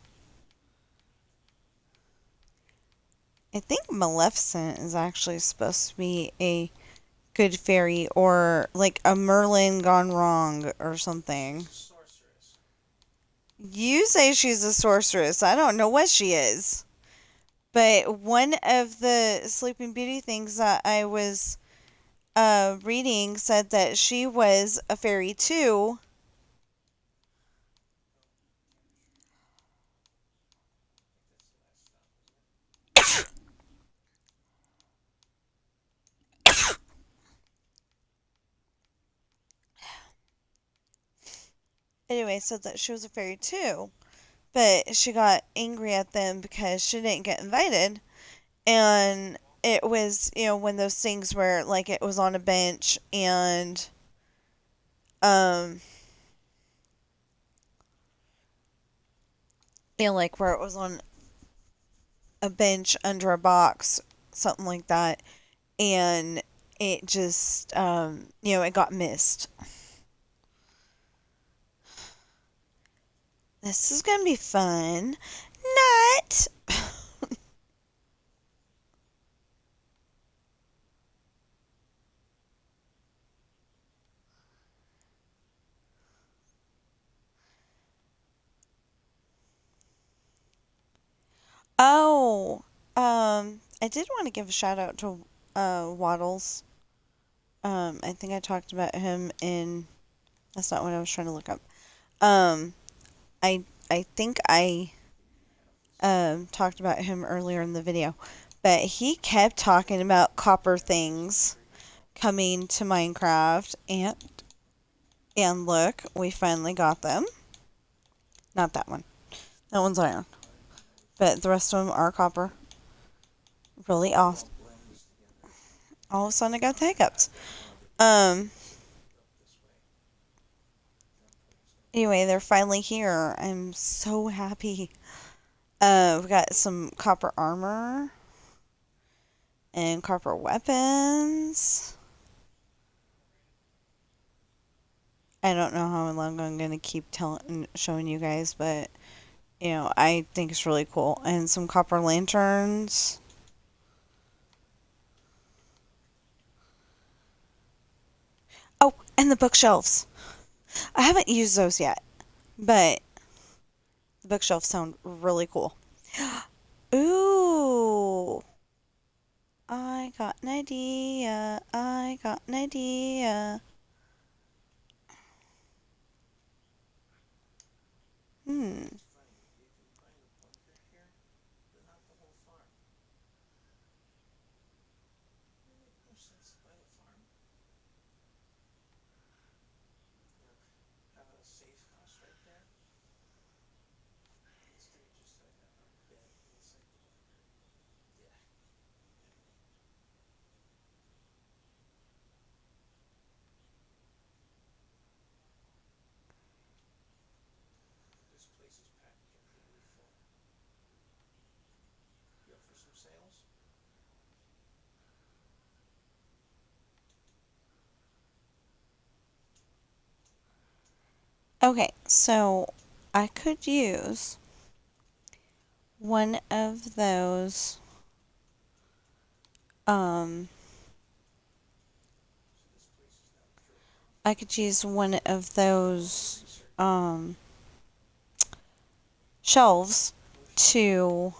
S1: I think Maleficent is actually supposed to be a good fairy, or like a Merlin gone wrong or something. You say she's a sorceress. I don't know what she is. But one of the Sleeping Beauty things that I was reading said that she was a fairy too. Anyway, said that she was a fairy too. But she got angry at them because she didn't get invited. And it was, one of those things where, like, it was on a bench and, um, like where it was on a bench under a box, something like that. And it just, it got missed. This is going to be fun. Not. Oh, I did want to give a shout out to Waddles. I think I talked about him in. That's not what I was trying to look up. Um, I think I talked about him earlier in the video, but he kept talking about copper things coming to Minecraft, and look, we finally got them. Not that one. That one's iron, but the rest of them are copper. Really awesome. All of a sudden, I got the hiccups. Um. Anyway, they're finally here. I'm so happy. We got some copper armor and copper weapons. I don't know how long I'm gonna keep showing you guys, but I think it's really cool. And some copper lanterns. Oh, and the bookshelves. I haven't used those yet, but the bookshelves sound really cool. Ooh, I got an idea. I got an idea. Hmm. Okay, so I could use one of those um I could use one of those shelves to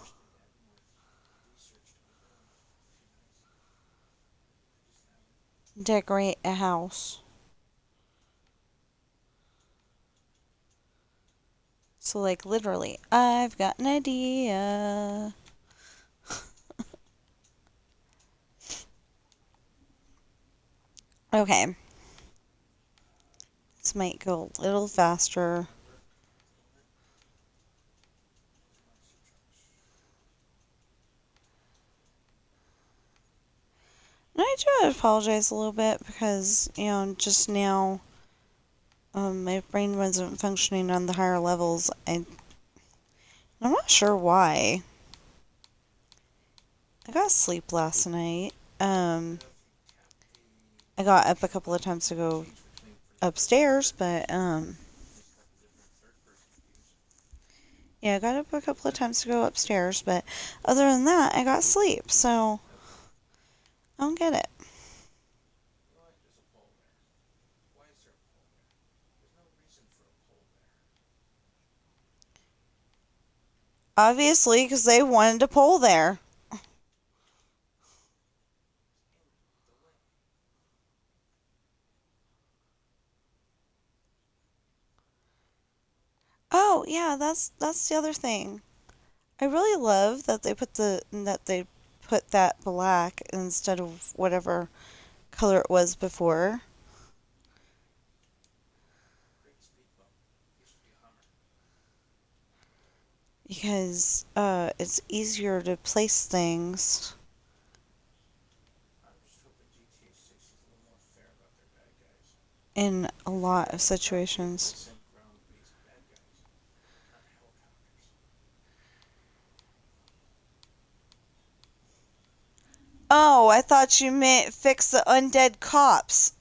S1: decorate a house. So, like, literally, I've got an idea. Okay, this might go a little faster. And I do apologize a little bit because, just now, my brain wasn't functioning on the higher levels. I'm not sure why. I got sleep last night. I got up a couple of times to go upstairs, but, yeah, I got up a couple of times to go upstairs, but other than that, I got sleep, so I don't get it. Obviously, because they wanted a pole there. Oh, yeah, that's the other thing. I really love that they put that black instead of whatever color it was before. Because it's easier to place things in a lot of situations. Oh, I thought you meant fix the undead cops.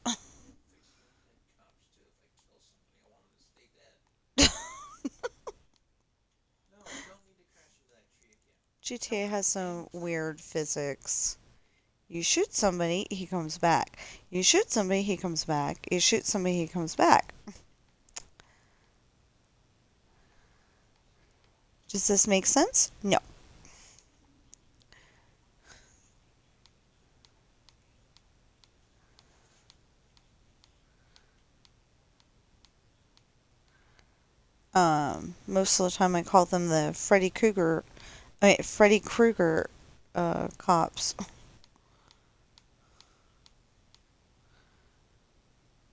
S1: GTA has some weird physics. You shoot somebody, he comes back. You shoot somebody, he comes back. You shoot somebody, he comes back. Does this make sense? No. Most of the time I call them the Freddy Krueger, cops.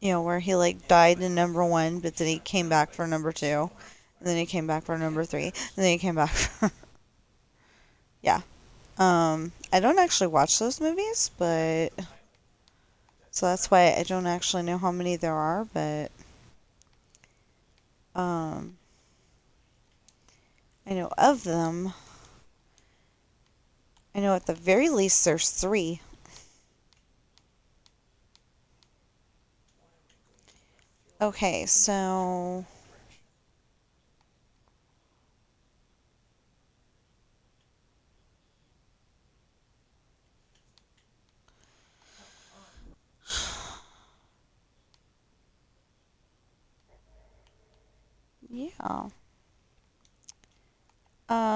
S1: Where he like died in number one, but then he came back for number two, and then he came back for number three, and then he came back for yeah. I don't actually watch those movies, but so that's why I don't actually know how many there are, but um, I know of them. I know at the very least there's three. Okay, so yeah.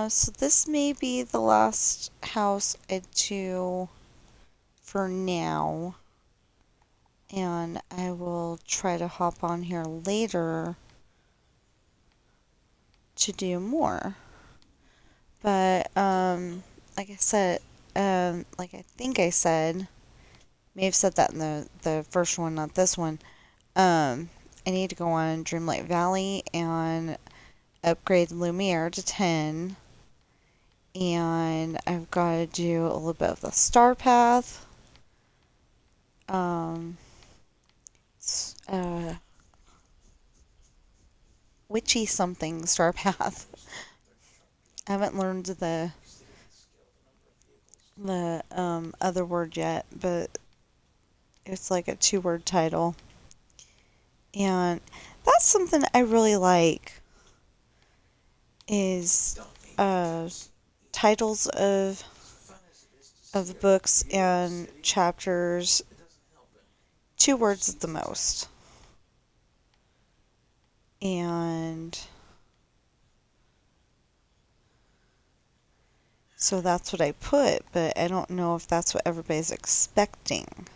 S1: So this may be the last house I do for now, and I will try to hop on here later to do more. But like I said, like I think I said, may have said that in the first one, not this one. I need to go on Dreamlight Valley and upgrade Lumiere to 10. And I've got to do a little bit of the Star Path. Um, uh, Witchy something Star Path. I haven't learned the other word yet, but it's like a 2-word title. And that's something I really like is titles of books and chapters, 2 words at the most. And so that's what I put, but I don't know if that's what everybody's expecting.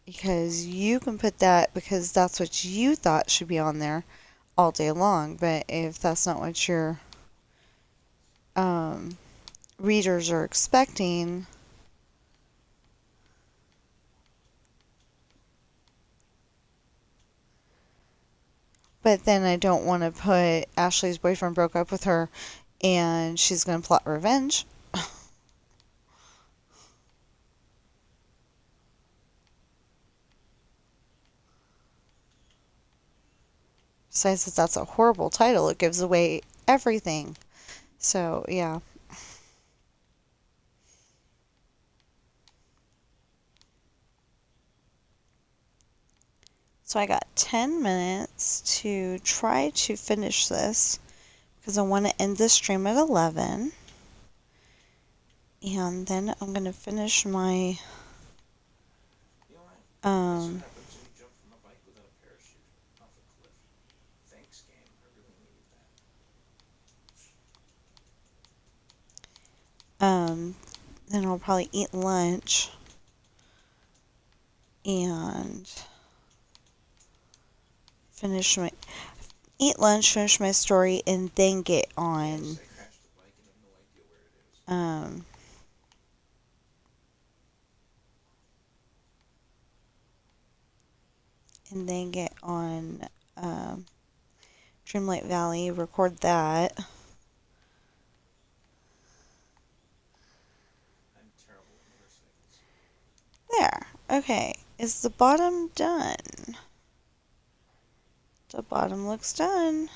S1: because you can put that because that's what you thought should be on there all day long. But if that's not what your um, readers are expecting, but then I don't want to put Ashley's boyfriend broke up with her and she's going to plot revenge. Besides that that's a horrible title. It gives away everything. So, yeah. So I got 10 minutes to try to finish this because I want to end this stream at 11. And then I'm going to finish my um um then I'll probably eat lunch and finish my eat lunch, finish my story, and then get on um and then get on Dreamlight Valley, record that. There. Okay. Is the bottom done? The bottom looks done.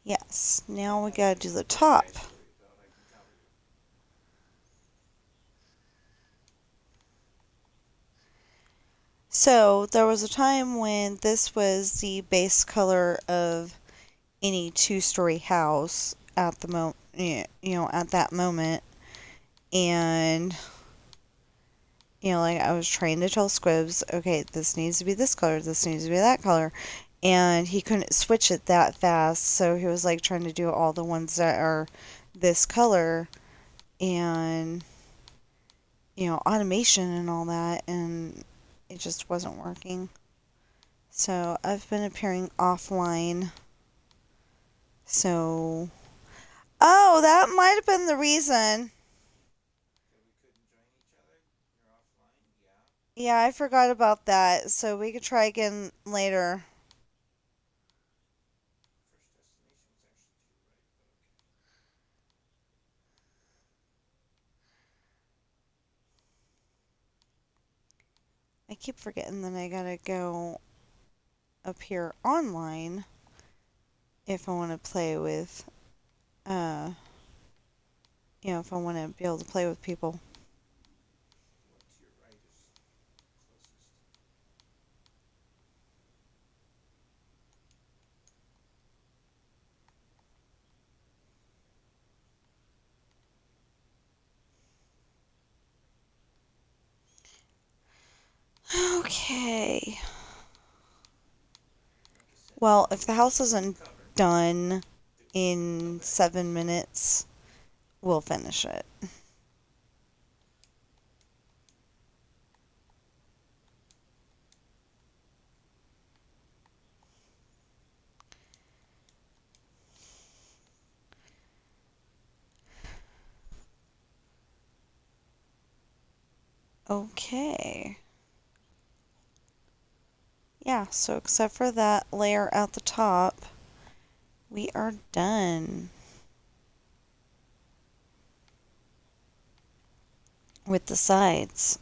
S1: Yes. Now we gotta do the top. So there was a time when this was the base color of any two-story house at the at that moment, and like I was trying to tell Squibs, okay, this needs to be this color, this needs to be that color, and he couldn't switch it that fast, so he was like trying to do all the ones that are this color, and automation and all that, and it just wasn't working. So I've been appearing offline. So, oh, that might have been the reason. Yeah, I forgot about that. So we could try again later. I keep forgetting that I gotta go up here online if I want to play with, uh, if I want to be able to play with people. Okay. Well, if the house isn't done in 7 minutes, we'll finish it. Okay. Yeah, so except for that layer at the top, we are done with the sides.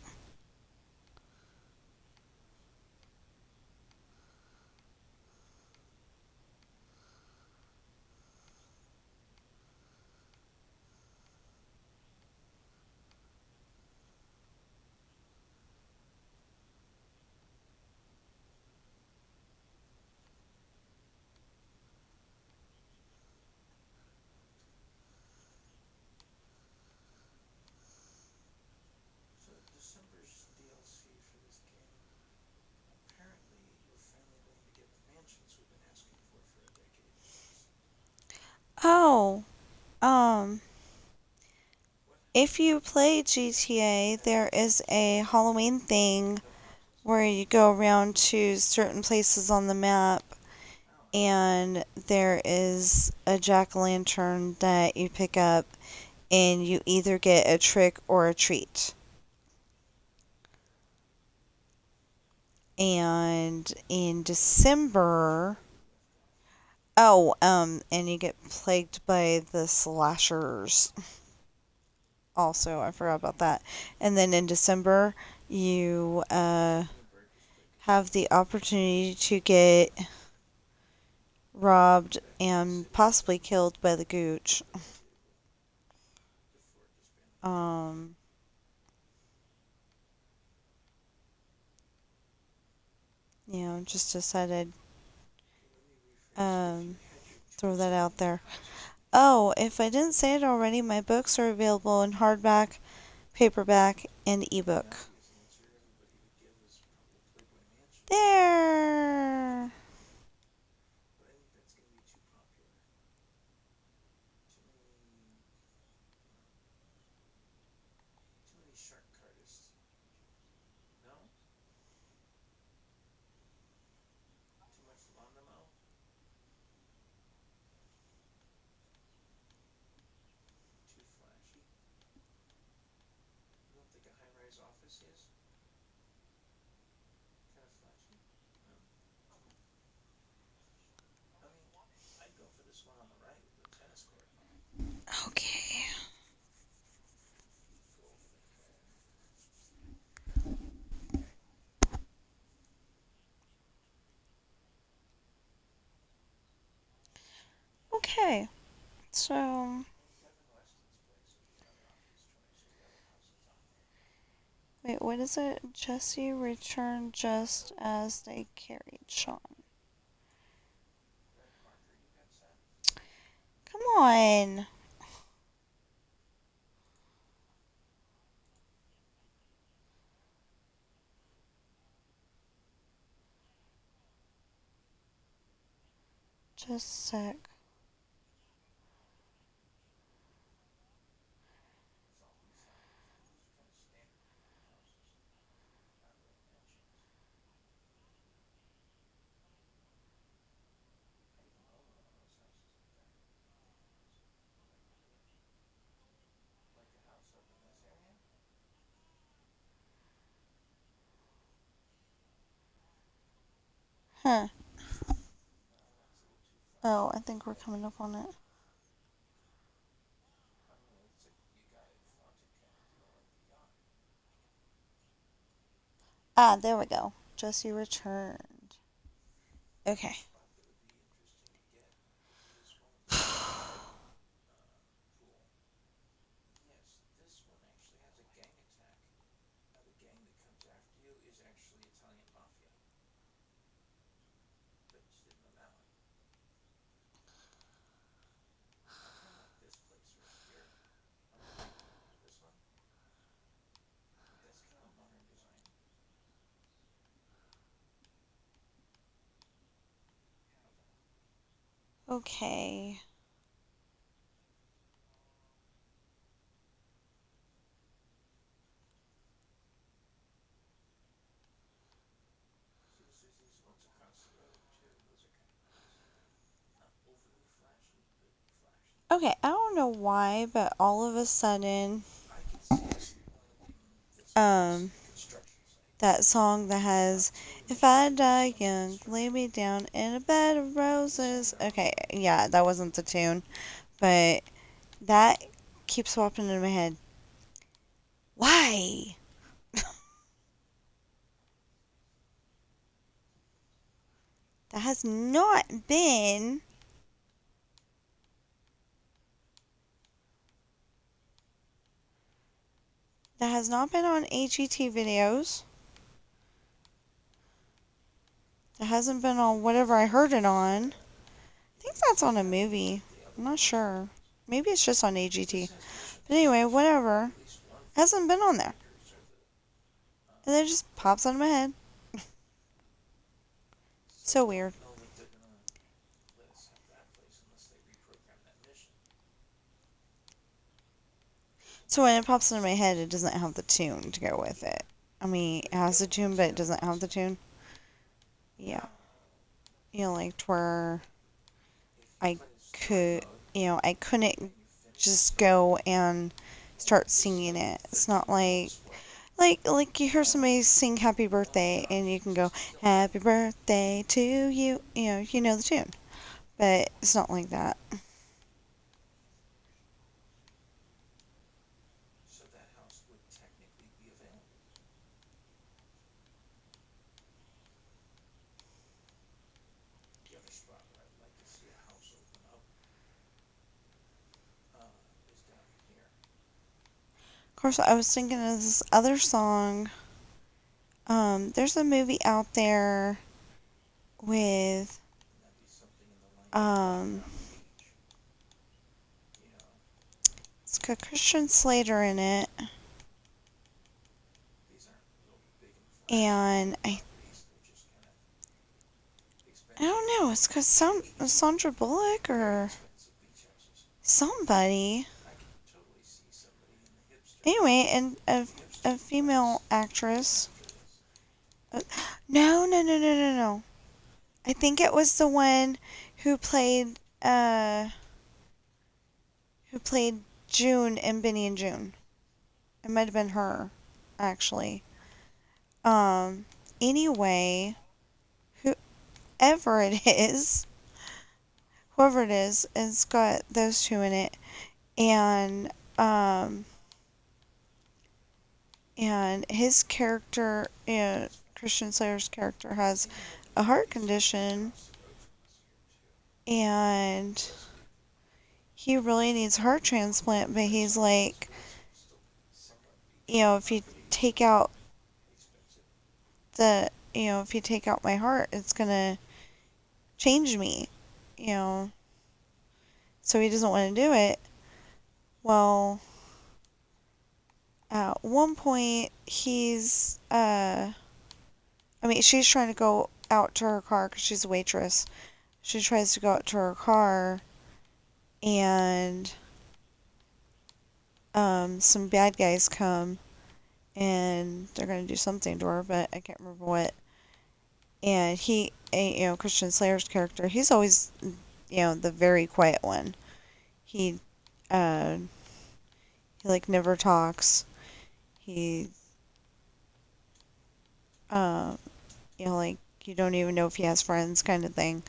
S1: Oh, um, If you play GTA, there is a Halloween thing where you go around to certain places on the map and there is a jack-o'-lantern that you pick up and you either get a trick or a treat. And in December, and you get plagued by the slashers. Also, I forgot about that. And then in December, you have the opportunity to get robbed and possibly killed by the gooch. Um, just decided um throw that out there. Oh, if I didn't say it already, my books are available in hardback, paperback, and ebook. There. Okay. Okay. So, wait, what is it? Jesse returned just as they carried Sean. Come on. Just a sec. Huh. Oh, I think we're coming up on it. Ah, there we go. Jesse returned. Okay. Okay. Okay, I don't know why, but all of a sudden, um, that song that has "If I Die Young, Lay Me Down in a Bed of Roses." Okay, yeah, that wasn't the tune, but that keeps popping in my head. Why? That has not been. That has not been on AGT videos. That hasn't been on whatever I heard it on. I think that's on a movie. I'm not sure. Maybe it's just on AGT. But anyway, whatever. It hasn't been on there. And then it just pops out of my head. So weird. So when it pops into my head, it doesn't have the tune to go with it. I mean, it has the tune, but it doesn't have the tune. Yeah. Like to where I could, I couldn't just go and start singing it. It's not like you hear somebody sing happy birthday and you can go happy birthday to you, you know the tune. But it's not like that. Of course, I was thinking of this other song. There's a movie out there with um it's got Christian Slater in it, and I don't know, it's got Sandra Bullock or somebody. Anyway, and a female actress. Uh, no, no, no, no, no, no. I think it was the one who played who played June in Benny and June. It might have been her, actually. Um. Anyway, whoever it is, whoever it is, it's got those two in it, and his character, Christian Slater's character, has a heart condition, and he really needs a heart transplant, but he's like, if you take out if you take out my heart, it's gonna change me, you know. So he doesn't want to do it. Well, at one point, she's trying to go out to her car because she's a waitress. She tries to go out to her car, and some bad guys come, and they're gonna do something to her, but I can't remember what. And Christian Slater's character, he's always, the very quiet one. He, uh, he like never talks. He, uh, like you don't even know if he has friends, kind of thing.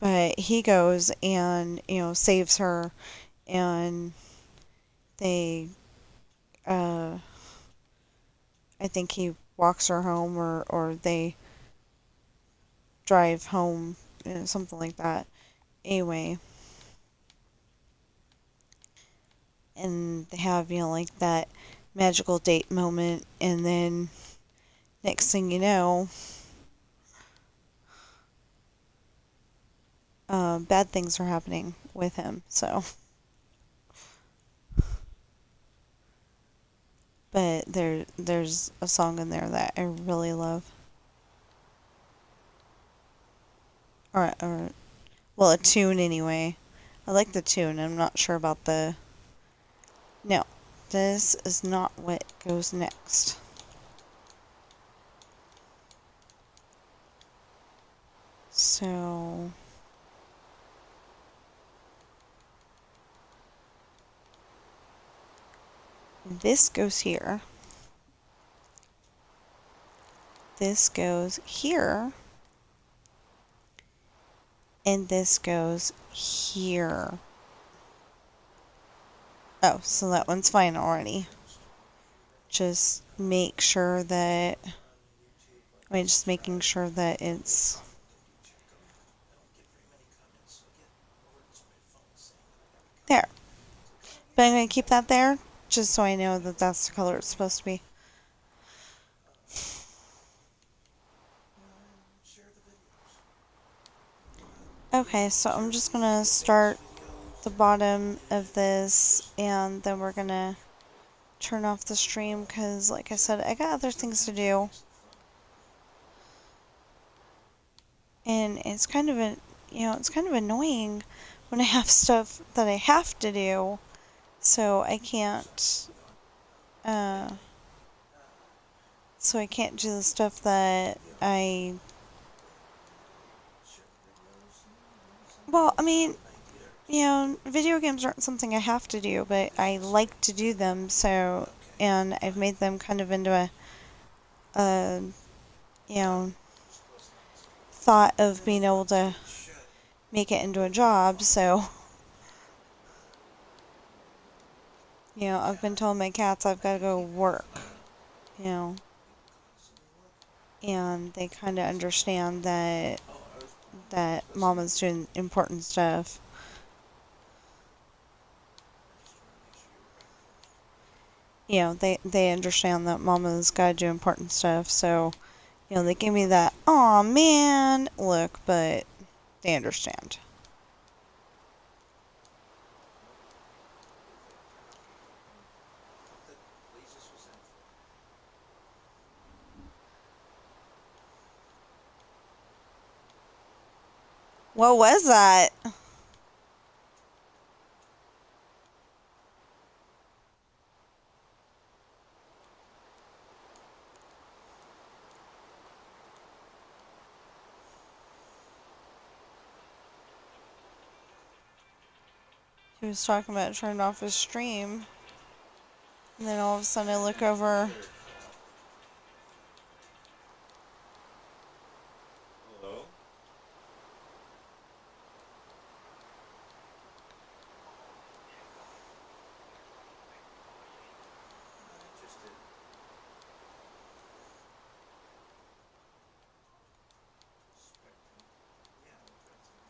S1: But he goes and saves her, and they, uh, I think he walks her home, or they drive home, something like that. Anyway, and they have like that magical date moment, and then next thing you know, bad things are happening with him. So, but there's a song in there that I really love. Or well, a tune anyway. I like the tune. I'm not sure about the. No, this is not what goes next. So. This goes here. This goes here. And this goes here. Oh, so that one's fine already. Just make sure that. Just making sure that it's. There. But I'm going to keep that there just so I know that that's the color it's supposed to be. Okay, so I'm just going to start the bottom of this, and then we're going to turn off the stream because, like I said, I got other things to do. And it's kind of it's kind of annoying when I have stuff that I have to do So I can't, uh, so I can't do the stuff that well, I mean, video games aren't something I have to do, but I like to do them, so, and I've made them kind of into a you know, thought of being able to make it into a job, so, I've been telling my cats I've got to go work, you know, and they kind of understand that Mama's doing important stuff. They understand that Mama's got to do important stuff, so, they give me that, aw man look, but they understand. What was that? He was talking about turning off his stream, and then all of a sudden I look over.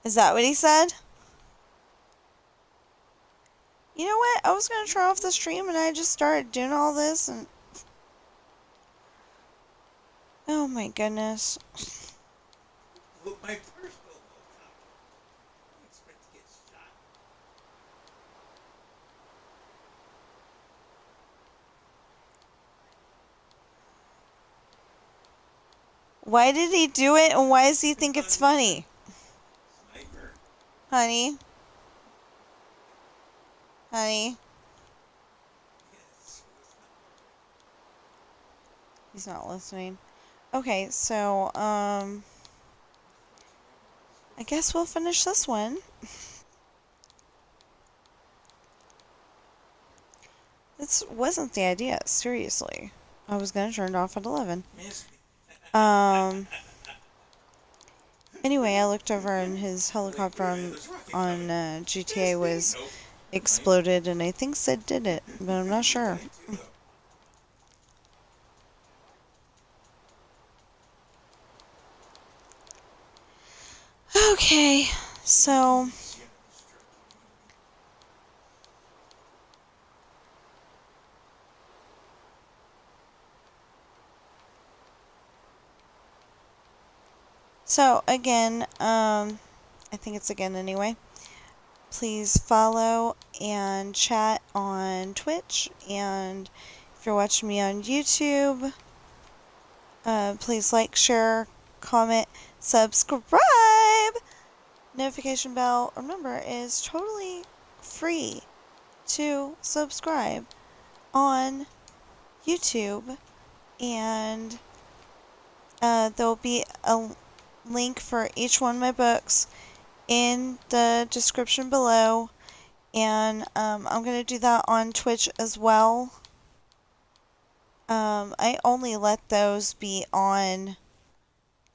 S1: Is that what he said? You know what? I was going to turn off the stream and I just started doing all this and... Oh my goodness. Why did he do it and why does he think it's funny? Honey? Honey? He's not listening. Okay, so, I guess we'll finish this one. This wasn't the idea, seriously. I was gonna turn it off at 11. Anyway, I looked over and his helicopter on GTA was exploded, and I think Sid did it, but I'm not sure. Okay, so... So, again, I think it's again anyway. Please follow and chat on Twitch, and if you're watching me on YouTube, please like, share, comment, subscribe! Notification bell, remember, is totally free to subscribe on YouTube, and there'll be a link for each one of my books in the description below, and I'm going to do that on Twitch as well. I only let those be on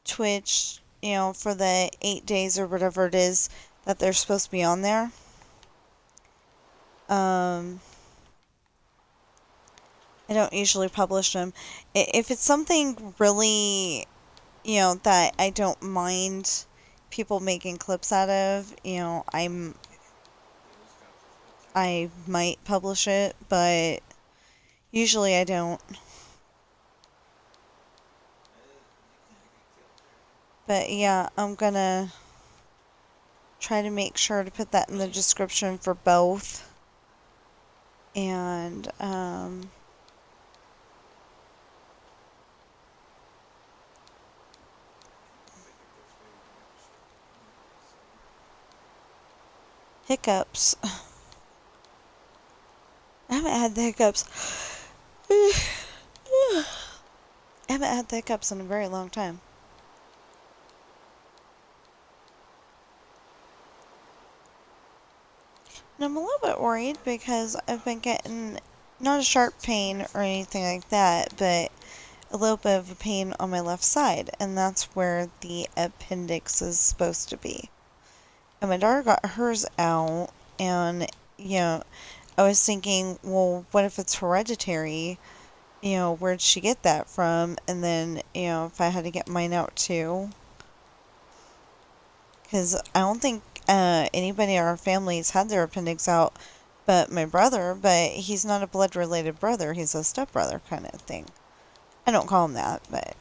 S1: Twitch, for the 8 days or whatever it is that they're supposed to be on there. I don't usually publish them. If it's something really, that I don't mind people making clips out of, I might publish it, but usually I don't. But yeah, I'm gonna try to make sure to put that in the description for both. And, hiccups. haven't had the hiccups. I haven't had the hiccups in a very long time. And I'm a little bit worried because I've been getting not a sharp pain or anything like that, but a little bit of a pain on my left side, and that's where the appendix is supposed to be. And my daughter got hers out, and, I was thinking, well, what if it's hereditary? Where'd she get that from? And then, if I had to get mine out too. Because I don't think anybody in our family's had their appendix out but my brother, but he's not a blood-related brother. He's a stepbrother kind of thing. I don't call him that, but...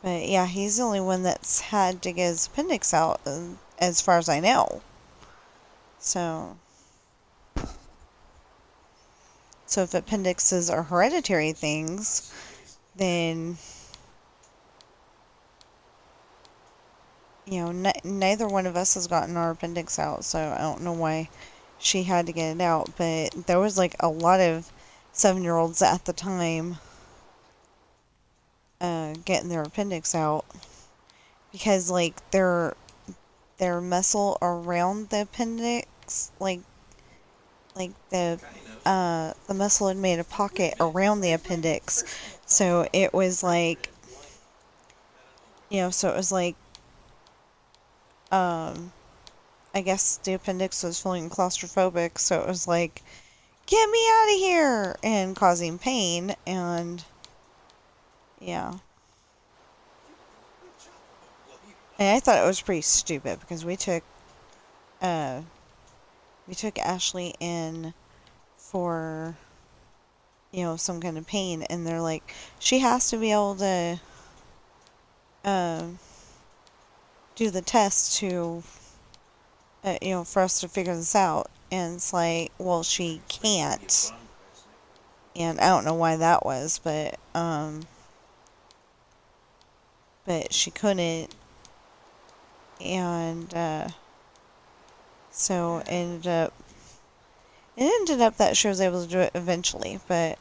S1: But yeah, he's the only one that's had to get his appendix out, as far as I know. So... So if appendixes are hereditary things, then... neither one of us has gotten our appendix out, so I don't know why she had to get it out. But there was like a lot of 7-year-olds at the time getting their appendix out because like their muscle around the appendix, like the muscle had made a pocket around the appendix, so it was like so it was like I guess the appendix was feeling claustrophobic, so it was like, get me out of here, and causing pain, and yeah. And I thought it was pretty stupid because uh we took Ashley in for some kind of pain, and they're like, she has to be able to do the test to for us to figure this out. And it's like, well, she can't. And I don't know why that was, but she couldn't. And, so it ended up that she was able to do it eventually, but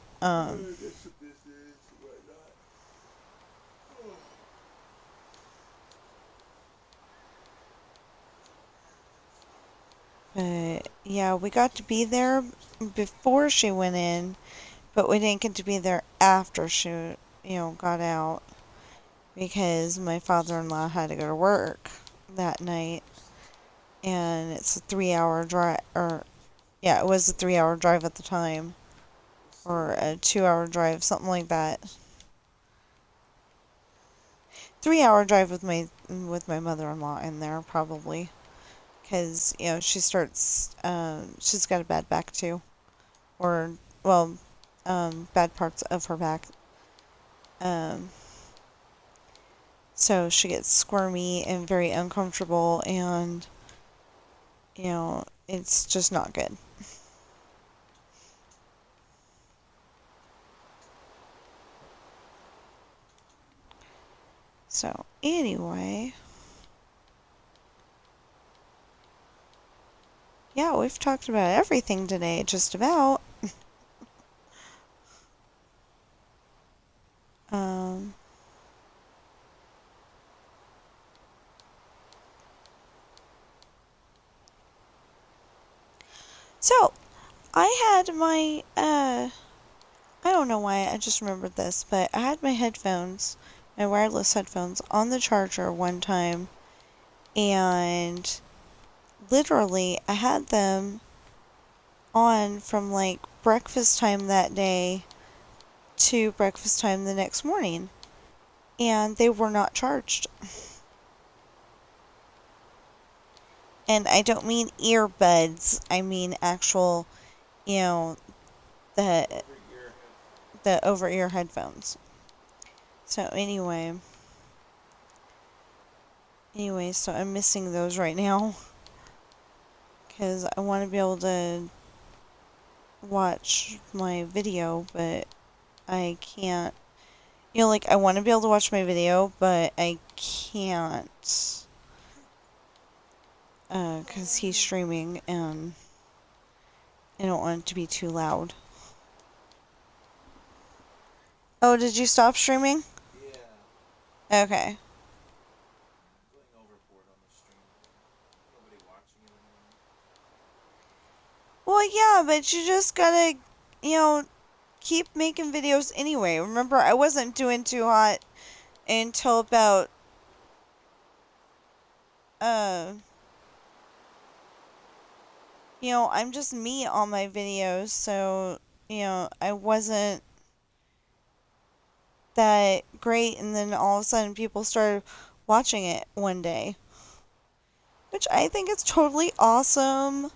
S1: yeah, we got to be there before she went in, but we didn't get to be there after she, got out because my father-in-law had to go to work that night, and it's a 3-hour drive, or yeah, it was a 3-hour drive at the time, or a 2-hour drive, something like that. 3-hour drive with my mother-in-law in there probably, because she's got a bad back too, or well, bad parts of her back. Um, so she gets squirmy and very uncomfortable, and it's just not good. So anyway, yeah, we've talked about everything today, just about. Um, so I had my I don't know why, I just remembered this, but I had my headphones, my wireless headphones, on the charger one time, and literally I had them on from like breakfast time that day to breakfast time the next morning, and they were not charged. And I don't mean earbuds, I mean actual, the over-ear headphones. So anyway, so I'm missing those right now because I want to be able to watch my video, but I can't. Like, I want to be able to watch my video, but I can't 'cause he's streaming and I don't want it to be too loud. Oh, did you stop streaming?
S3: Yeah.
S1: Okay.
S3: Going overboard on the stream. Nobody watching it anymore.
S1: Well, yeah, but you just gotta, you know, keep making videos anyway. Remember, I wasn't doing too hot until about, uh, I'm just me on my videos, so, I wasn't that great, and then all of a sudden people started watching it one day, which I think is totally awesome.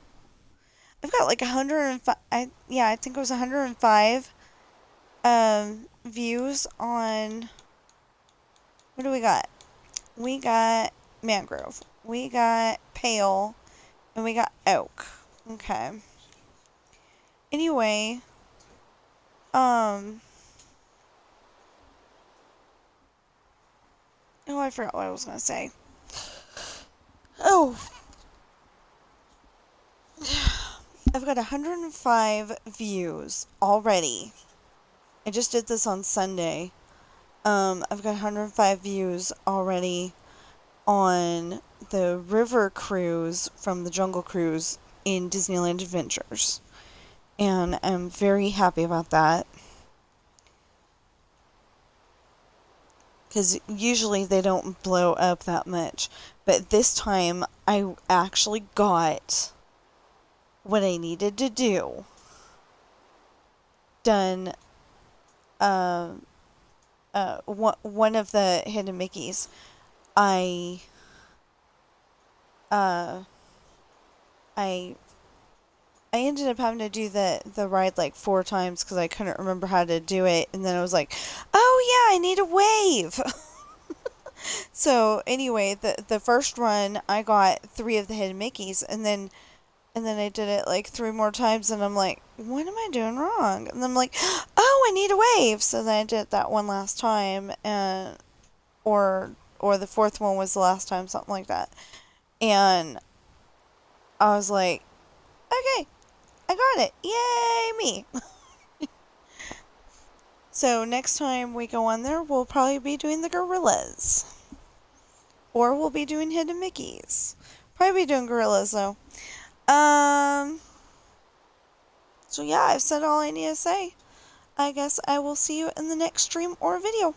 S1: I've got like 105, I think it was 105 views on, what do we got? We got mangrove, we got pale, and we got oak. Okay. Anyway, um, oh, I forgot what I was gonna say. Oh, I've got 105 views already. I just did this on Sunday. I've got 105 views already on the river cruise from the Jungle Cruise in Disneyland Adventures. And I'm very happy about that. Because usually they don't blow up that much. But this time I actually got what I needed to do done. One of the hidden Mickeys, I uh, I I ended up having to do the ride like 4 times because I couldn't remember how to do it, and then I was like, oh yeah, I need a wave. So anyway, the first run I got 3 of the hidden Mickeys, and then I did it like 3 more times, and I'm like, what am I doing wrong? And I'm like, oh, I need a wave. So then I did that one last time, and or the fourth one was the last time, something like that. And I was like, okay, I got it. Yay, me. So next time we go on there, we'll probably be doing the gorillas. Or we'll be doing hidden Mickeys. Probably be doing gorillas though. So yeah, I've said all I need to say. I guess I will see you in the next stream or video.